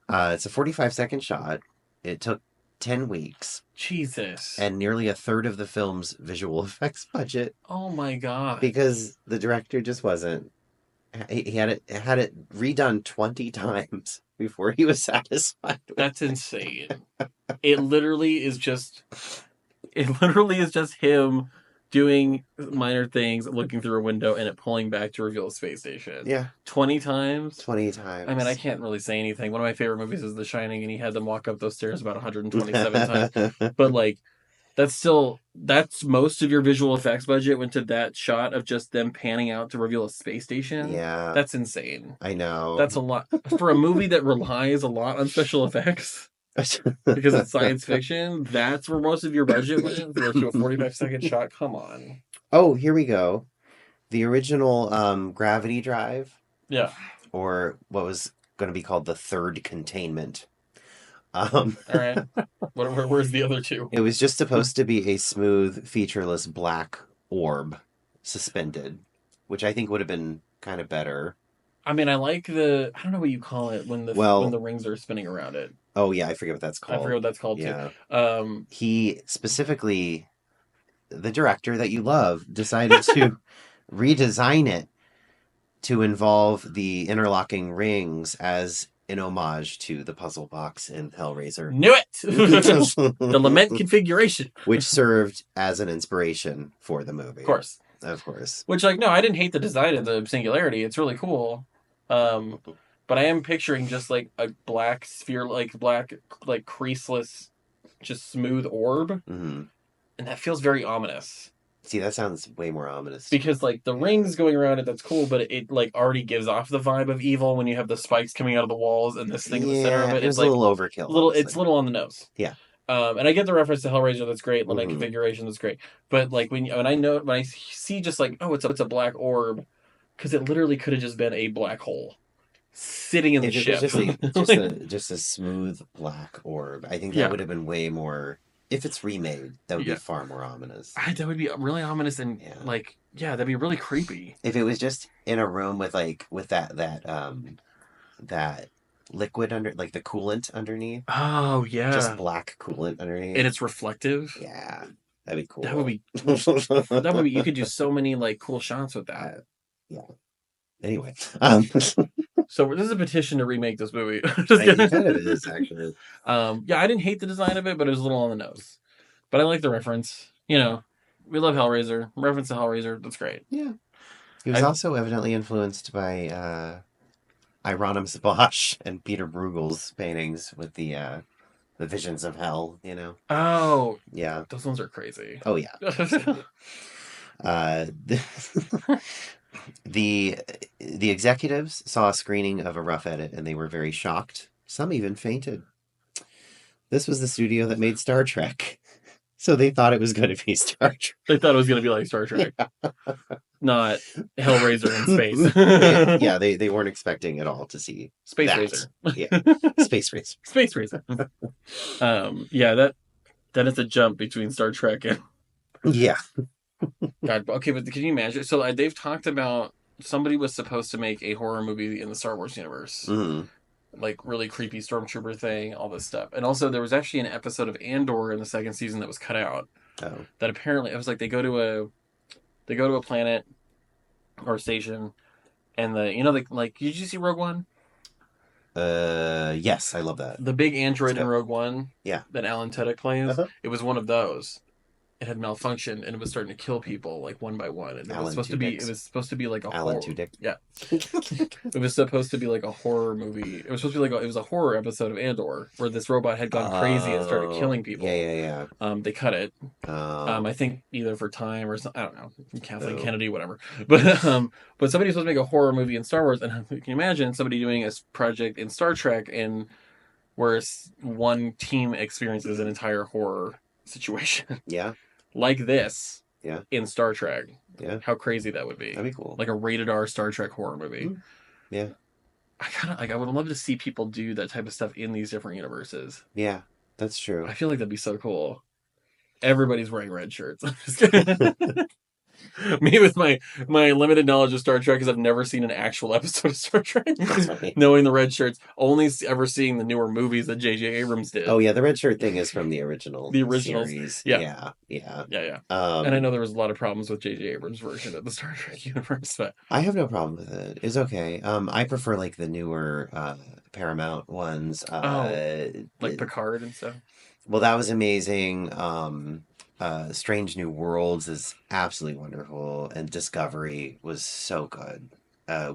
It's a 45-second shot. It took 10 weeks. Jesus. And nearly a third of the film's visual effects budget. Oh my god. Because the director just wasn't... He had it redone 20 times before he was satisfied with That's insane. It literally is just him doing minor things, looking through a window, and it pulling back to reveal a space station. Yeah. 20 times? 20 times. I mean, I can't really say anything. One of my favorite movies is The Shining, and he had them walk up those stairs about 127 times. But, like, that's most of your visual effects budget went to that shot of just them panning out to reveal a space station. Yeah. That's insane. I know. That's a lot. For a movie that relies a lot on special effects, because it's science fiction, that's where most of your budget went to a 45-second shot. Come on. Oh, here we go. The original gravity drive. Yeah. Or what was going to be called the third containment. All right. Where's the other two? It was just supposed to be a smooth, featureless black orb suspended, which I think would have been kind of better. I mean, I like I don't know what you call it when the rings are spinning around it. Oh yeah, I forget what that's called. I forget what that's called yeah. too. He specifically, the director that you love, decided to redesign it to involve the interlocking rings as an homage to the puzzle box in Hellraiser. Knew it! The lament configuration. Which served as an inspiration for the movie. Of course. Which, like, no, I didn't hate the design of the Singularity. It's really cool. But I am picturing just, like, a black sphere, like, creaseless, just smooth orb. Mm-hmm. And that feels very ominous. See, that sounds way more ominous. Because, like, the rings going around it, that's cool, but it like, already gives off the vibe of evil when you have the spikes coming out of the walls and this thing in the center of it. It's a little overkill. It's a little on the nose. Yeah. And I get the reference to Hellraiser, that's great. Lament configuration, that's great. But, like, when I see just, like, oh, it's a black orb, because it literally could have just been a black hole sitting in the ship. Just a smooth black orb. I think that would have been way more... If it's remade, that would be far more ominous. That would be really ominous and that'd be really creepy. If it was just in a room with that liquid under, like the coolant underneath. Oh yeah, just black coolant underneath, and it's reflective. Yeah, that'd be cool. That would be. You could do so many like cool shots with that. Yeah. Anyway, so this is a petition to remake this movie. It kind of is, actually. I didn't hate the design of it, but it was a little on the nose. But I like the reference. You know, we love Hellraiser. Reference to Hellraiser, that's great. Yeah. He was also evidently influenced by Hieronymus Bosch and Peter Bruegel's paintings with the visions of hell, you know? Oh. Yeah. Those ones are crazy. Oh, yeah. The executives saw a screening of a rough edit and they were very shocked. Some even fainted. This was the studio that made Star Trek. So they thought it was going to be Star Trek. They thought it was going to be like Star Trek. Yeah. Not Hellraiser in space. Yeah, they weren't expecting at all to see Space Razor. Yeah. Space Razor. Space Razor. That is a jump between Star Trek and... Yeah. God, okay, but can you imagine? So they've talked about somebody was supposed to make a horror movie in the Star Wars universe. Mm-hmm. Like really creepy stormtrooper thing, all this stuff. And also there was actually an episode of Andor in the second season that was cut out. Oh. That apparently it was like they go to a planet or a station and did you see Rogue One? Yes, I love that. The big android in Rogue One. Yeah. That Alan Tudyk plays. Uh-huh. It was one of those. it had malfunctioned and it was starting to kill people like one by one. And it was supposed to be like a Alan horror. Tudyk. Yeah. It was supposed to be like a horror movie. It was supposed to be like it was a horror episode of Andor where this robot had gone crazy and started killing people. Yeah. They cut it. Oh. I think either for time or something. I don't know. Kathleen Kennedy, whatever. But somebody's supposed to make a horror movie in Star Wars, and you can imagine somebody doing a project in Star Trek and where one team experiences an entire horror situation. Yeah. Like this. Yeah. In Star Trek. Yeah. How crazy that would be. That'd be cool. Like a rated R Star Trek horror movie. Yeah. I would love to see people do that type of stuff in these different universes. Yeah, that's true. I feel like that'd be so cool. Everybody's wearing red shirts. I'm just kidding. Me with my limited knowledge of Star Trek, because I've never seen an actual episode of Star Trek. Knowing the red shirts, only ever seeing the newer movies that J.J. Abrams did. Oh yeah, the red shirt thing is from the original. The original series. Yeah. And I know there was a lot of problems with J.J. Abrams' version of the Star Trek universe, but I have no problem with it. It's okay. I prefer like the newer Paramount ones. Like Picard and stuff. Well, that was amazing. Strange New Worlds is absolutely wonderful, and Discovery was so good.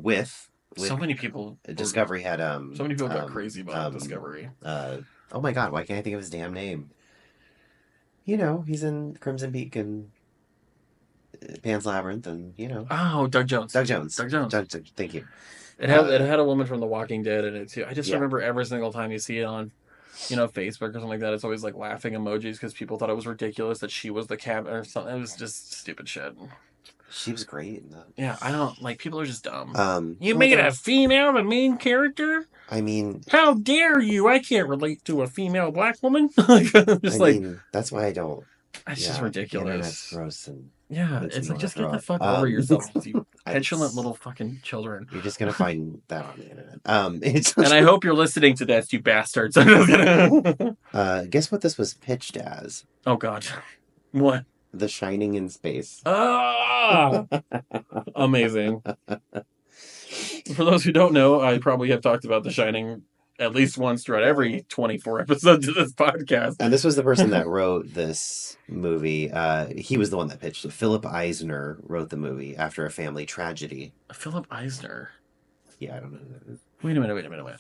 With so many people. Discovery had so many people got crazy about Discovery. Oh my God, why can't I think of his damn name? You know, he's in Crimson Peak and Pan's Labyrinth, and you know. Oh, Doug Jones. Thank you. It had a woman from The Walking Dead in it too. I just remember every single time you see it on, Facebook or something like that, it's always like laughing emojis because people thought it was ridiculous that she was the captain or something. It was just stupid shit. She was great in that. Yeah, I don't like people are just dumb. You made a female the main character? I mean, how dare you? I can't relate to a female black woman. That's why I don't. It's just ridiculous. Internet's gross and it's like just get the fuck over yourself, you petulant little fucking children. You're just gonna find that on the internet. And I hope you're listening to this, you bastards. Guess what this was pitched as? Oh God, what? The Shining in space. Ah, amazing. For those who don't know, I probably have talked about The Shining at least once throughout every 24 episodes of this podcast. And this was the person that wrote this movie. He was the one that pitched it. Philip Eisner wrote the movie after a family tragedy. Philip Eisner? Yeah, I don't know. Wait a minute.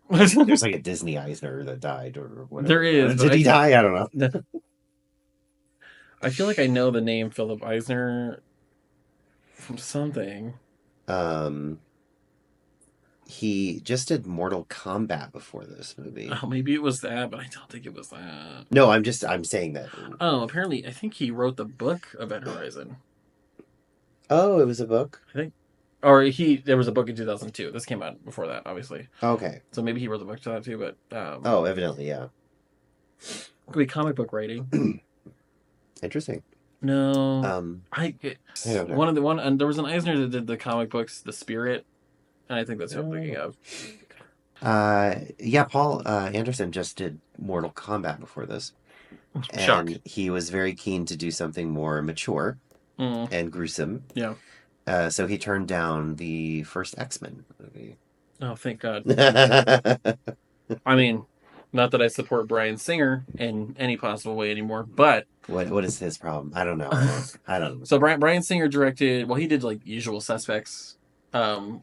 There's like a Disney Eisner that died or whatever. There is. Did he die? I don't know. I feel like I know the name Philip Eisner from something. He just did Mortal Kombat before this movie. Oh, maybe it was that, but I don't think it was that. No, I'm saying that. Oh, apparently, I think he wrote the book Event Horizon. Oh, it was a book? I think. Or there was a book in 2002. This came out before that, obviously. Okay. So maybe he wrote the book to that too, but... oh, evidently, yeah. Could be comic book writing. Interesting. No. I don't know. And there was an Eisner that did the comic books, The Spirit. And I think that's what I'm thinking of. Yeah, Paul Anderson just did Mortal Kombat before this. Shock. And he was very keen to do something more mature and gruesome. Yeah. So he turned down the first X-Men movie. Oh, thank God. I mean, not that I support Bryan Singer in any possible way anymore, but... What is his problem? I don't know. I don't know. So Bryan Singer directed... Well, he did, like, Usual Suspects...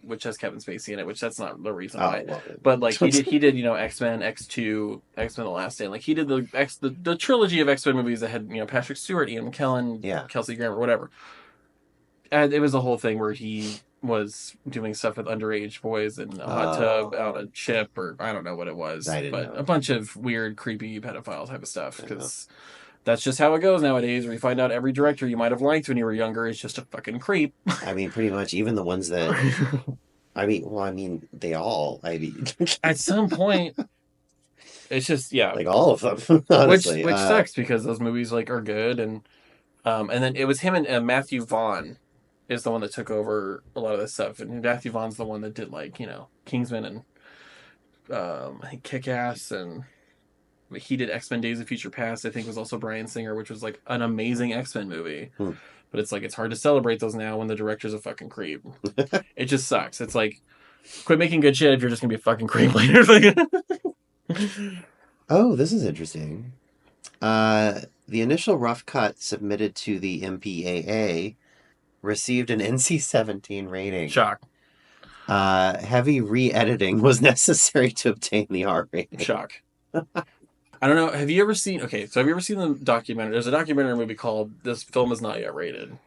which has Kevin Spacey in it, which that's not the reason why. But like he did, X-Men, X2, X-Men: The Last Stand. Like he did the trilogy of X-Men movies that had Patrick Stewart, Ian McKellen, Kelsey Grammer, whatever. And it was a whole thing where he was doing stuff with underage boys in a hot tub on a ship, or I don't know what it was, but a bunch of weird, creepy pedophile type of stuff because. That's just how it goes nowadays, where you find out every director you might have liked when you were younger is just a fucking creep. I mean, pretty much, even the ones that... they all... At some point, it's just, yeah. Like, all of them, honestly. Which sucks, because those movies, like, are good, and then it was him and Matthew Vaughn is the one that took over a lot of this stuff, and Matthew Vaughn's the one that did, like, Kingsman and, I think, Kick-Ass, and... He did X-Men Days of Future Past, I think was also Bryan Singer, which was like an amazing X-Men movie. But it's like, it's hard to celebrate those now when the director's a fucking creep. It just sucks. It's like, quit making good shit if you're just going to be a fucking creep later. Oh, this is interesting. the initial rough cut submitted to the MPAA received an NC-17 rating. Shock. Heavy re-editing was necessary to obtain the R rating. Shock. I don't know. Have you ever seen... Okay, so have you ever seen the documentary? There's a documentary movie called This Film Is Not Yet Rated.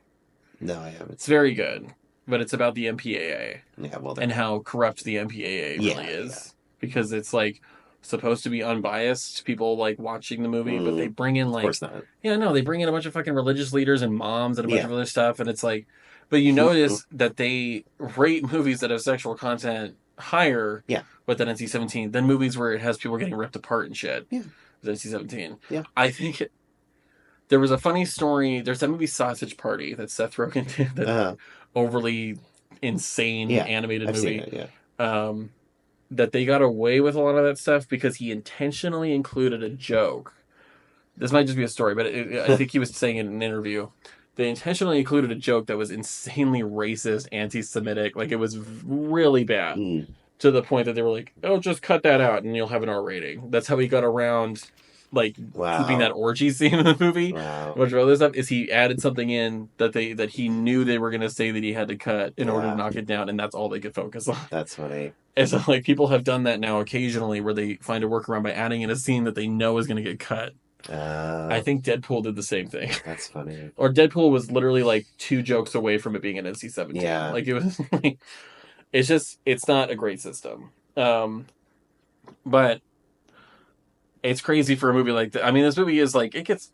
No, I haven't. It's very good, but it's about the MPAA. Yeah, well, and how corrupt the MPAA really is. Yeah. Because it's like supposed to be unbiased, people like watching the movie, but they bring in like... Of course not. Yeah, no, they bring in a bunch of fucking religious leaders and moms and a bunch of other stuff, and it's like... But you notice that they rate movies that have sexual content higher with an NC-17 than movies where it has people getting ripped apart and shit. Yeah. With NC-17. Yeah. I think there was a funny story. There's that movie Sausage Party that Seth Rogen did. That overly insane animated movie. Seen it, yeah. That they got away with a lot of that stuff because he intentionally included a joke. This might just be a story, but I think he was saying in an interview. They intentionally included a joke that was insanely racist, anti-Semitic. Like, it was really bad. To the point that they were like, oh, just cut that out and you'll have an R rating. That's how he got around, like, keeping that orgy scene in the movie. Wow. A bunch of other stuff is he added something in that he knew they were going to say that he had to cut in order to knock it down, and that's all they could focus on. That's funny. And so, like, people have done that now occasionally where they find a workaround by adding in a scene that they know is going to get cut. I think Deadpool did the same thing. That's funny. Or Deadpool was literally like 2 jokes away from it being an NC-17. Yeah. Like, it was like... It's not a great system. But it's crazy for a movie like that. I mean, this movie is like... It gets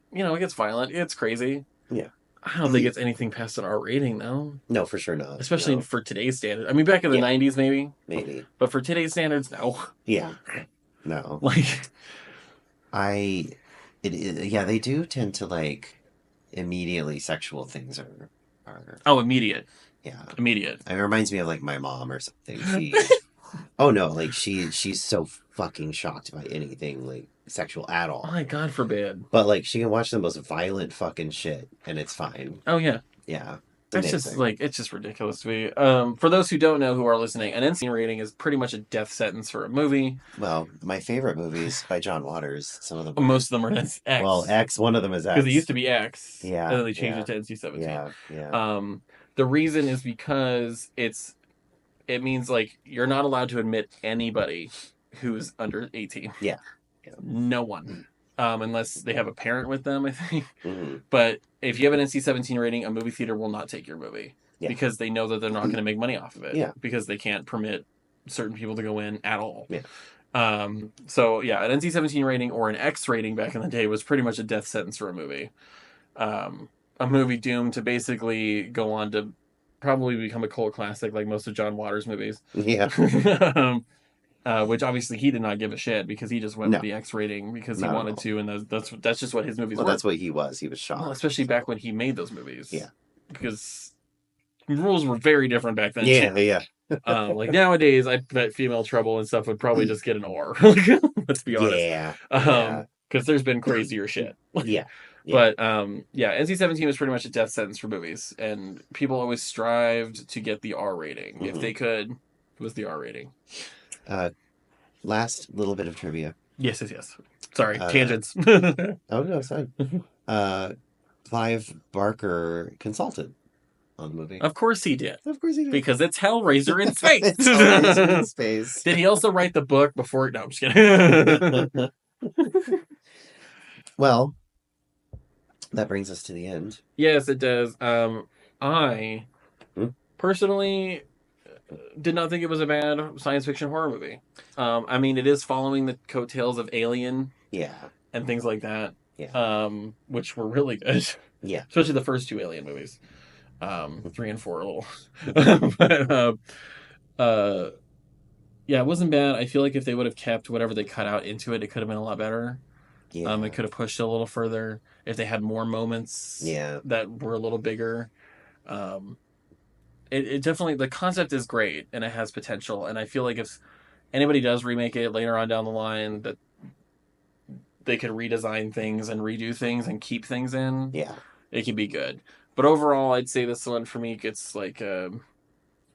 violent. It's crazy. Yeah. I don't think it's anything past an R rating, though. No, for sure not. Especially for today's standards. I mean, back in the 90s, maybe. Maybe. But for today's standards, no. Yeah. No. Like... they do tend to, like, immediately sexual things are... Oh, immediate. Yeah. Immediate. It reminds me of, like, my mom or something. She... oh, no, like, she's so fucking shocked by anything, like, sexual at all. Oh, my God forbid. But, like, she can watch the most violent fucking shit, and it's fine. Oh, yeah. Yeah. That's just, like, it's just ridiculous to me. For those who don't know who are listening, an NC rating is pretty much a death sentence for a movie. Well, my favorite movies by John Waters, some of them... Most of them are X. Well, X, one of them is X. Because it used to be X. Yeah. And then they changed it to NC-17. Yeah, yeah. The reason is because it means, like, you're not allowed to admit anybody who's under 18. Yeah. No one. Unless they have a parent with them, I think. Mm-hmm. But if you have an NC-17 rating, a movie theater will not take your movie. Yeah. Because they know that they're not going to make money off of it. Yeah. Because they can't permit certain people to go in at all. Yeah. So, yeah, an NC-17 rating or an X rating back in the day was pretty much a death sentence for a movie. A movie doomed to basically go on to probably become a cult classic like most of John Waters' movies. Yeah. Which obviously he did not give a shit because he just went with the X rating because he wanted to, and that's just what his movies were. That's what he was. He was shocked. Well, especially back when he made those movies. Yeah. Because rules were very different back then. Yeah. Like nowadays, I bet Female Trouble and stuff would probably just get an R. Let's be honest. Yeah. Because there's been crazier shit. Yeah. But, NC-17 was pretty much a death sentence for movies, and people always strived to get the R rating. Mm-hmm. If they could, it was the R rating. Last little bit of trivia. Yes. Sorry, tangents. Oh, no, it's fine. Clive Barker consulted on the movie. Of course he did. Of course he did. Because it's Hellraiser in space. It's Hellraiser in space. Did he also write the book before... No, I'm just kidding. Well, that brings us to the end. Yes, it does. I personally did not think it was a bad science fiction horror movie. I mean, it is following the coattails of Alien. Yeah. And things like that. Yeah. Which were really good. Yeah. Especially the first 2 Alien movies. 3 and 4 a little. But, yeah, it wasn't bad. I feel like if they would have kept whatever they cut out into it, it could have been a lot better. Yeah. It could have pushed it a little further if they had more moments that were a little bigger. It definitely, the concept is great and it has potential. And I feel like if anybody does remake it later on down the line, that they could redesign things and redo things and keep things in. Yeah. It could be good. But overall, I'd say this one for me gets like, I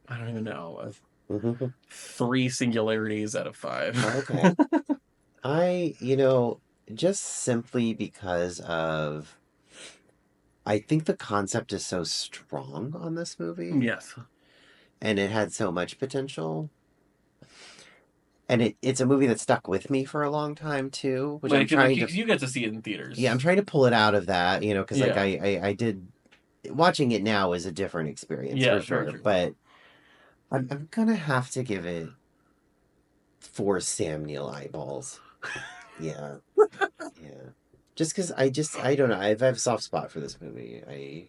don't even know, 3 singularities out of 5. Okay. just simply because of, I think the concept is so strong on this movie. Yes. And it had so much potential. And it's a movie that stuck with me for a long time, too. Which I'm trying to... You get to see it in theaters. Yeah, I'm trying to pull it out of that, because I did... Watching it now is a different experience, for sure. But I'm going to have to give it 4 Sam Neill eyeballs. Yeah. Yeah. Just because I don't know. I have a soft spot for this movie. I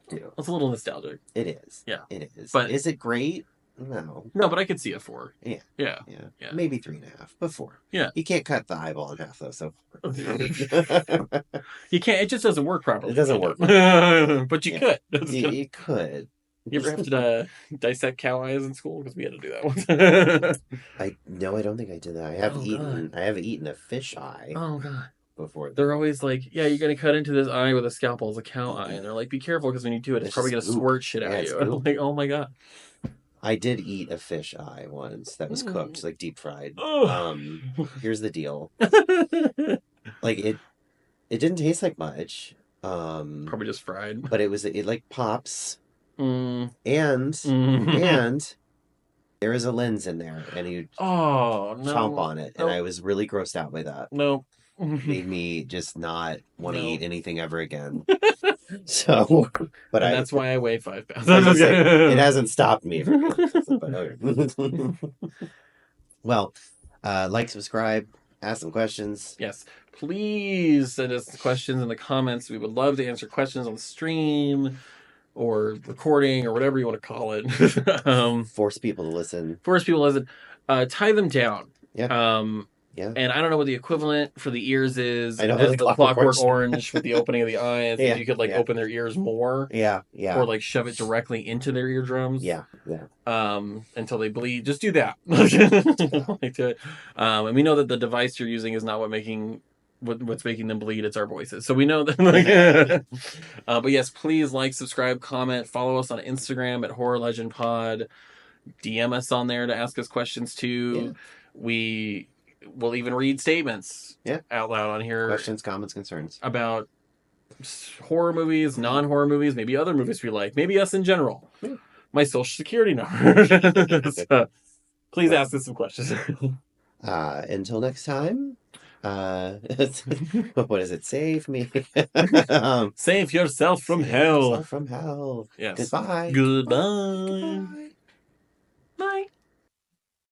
do. It's a little nostalgic. It is. Yeah. It is. But is it great? No. No, but I could see a 4. Yeah. Yeah. Yeah. Maybe 3.5, but 4. Yeah. You can't cut the eyeball in half, though, so. You can't. It just doesn't work properly. It doesn't work. But you could. You could. You ever have to dissect cow eyes in school? Because we had to do that once. I don't think I did that. I have eaten a fish eye. Oh god. Before they're always like, yeah, you're gonna cut into this eye with a scalpel as a cow eye, and they're like, be careful because when you do it, it's probably gonna squirt shit at you. I'm like, oh my god. I did eat a fish eye once that was cooked, like deep fried. Here's the deal. Like it didn't taste like much. Probably just fried. But it like pops. And there is a lens in there, and you chomp on it, and I was really grossed out by that. No. Made me just not want to eat anything ever again. So, but that's why I weigh 5 pounds. It hasn't stopped me. Well, like, subscribe, ask some questions. Yes, please send us questions in the comments. We would love to answer questions on the stream or recording or whatever you want to call it. Force people to listen. Tie them down. Yeah. Yeah. And I don't know what the equivalent for the ears is. I know the Clockwork Orange with the opening of the eyes. Yeah. If you could open their ears more. Yeah. Or shove it directly into their eardrums. Yeah. Until they bleed. Just do that. And we know that the device you're using is not what's making them bleed. It's our voices. So we know that. But yes, please subscribe, comment, follow us on Instagram at Horror Legend Pod. DM us on there to ask us questions too. Yeah. We'll even read statements out loud on here. Questions, comments, concerns. About horror movies, non-horror movies, maybe other movies we like, maybe us in general. Yeah. My social security number. So, please ask us some questions. Until next time, what is it? Save me. Save yourself from hell. Yourself from hell. Yes. Goodbye. Goodbye.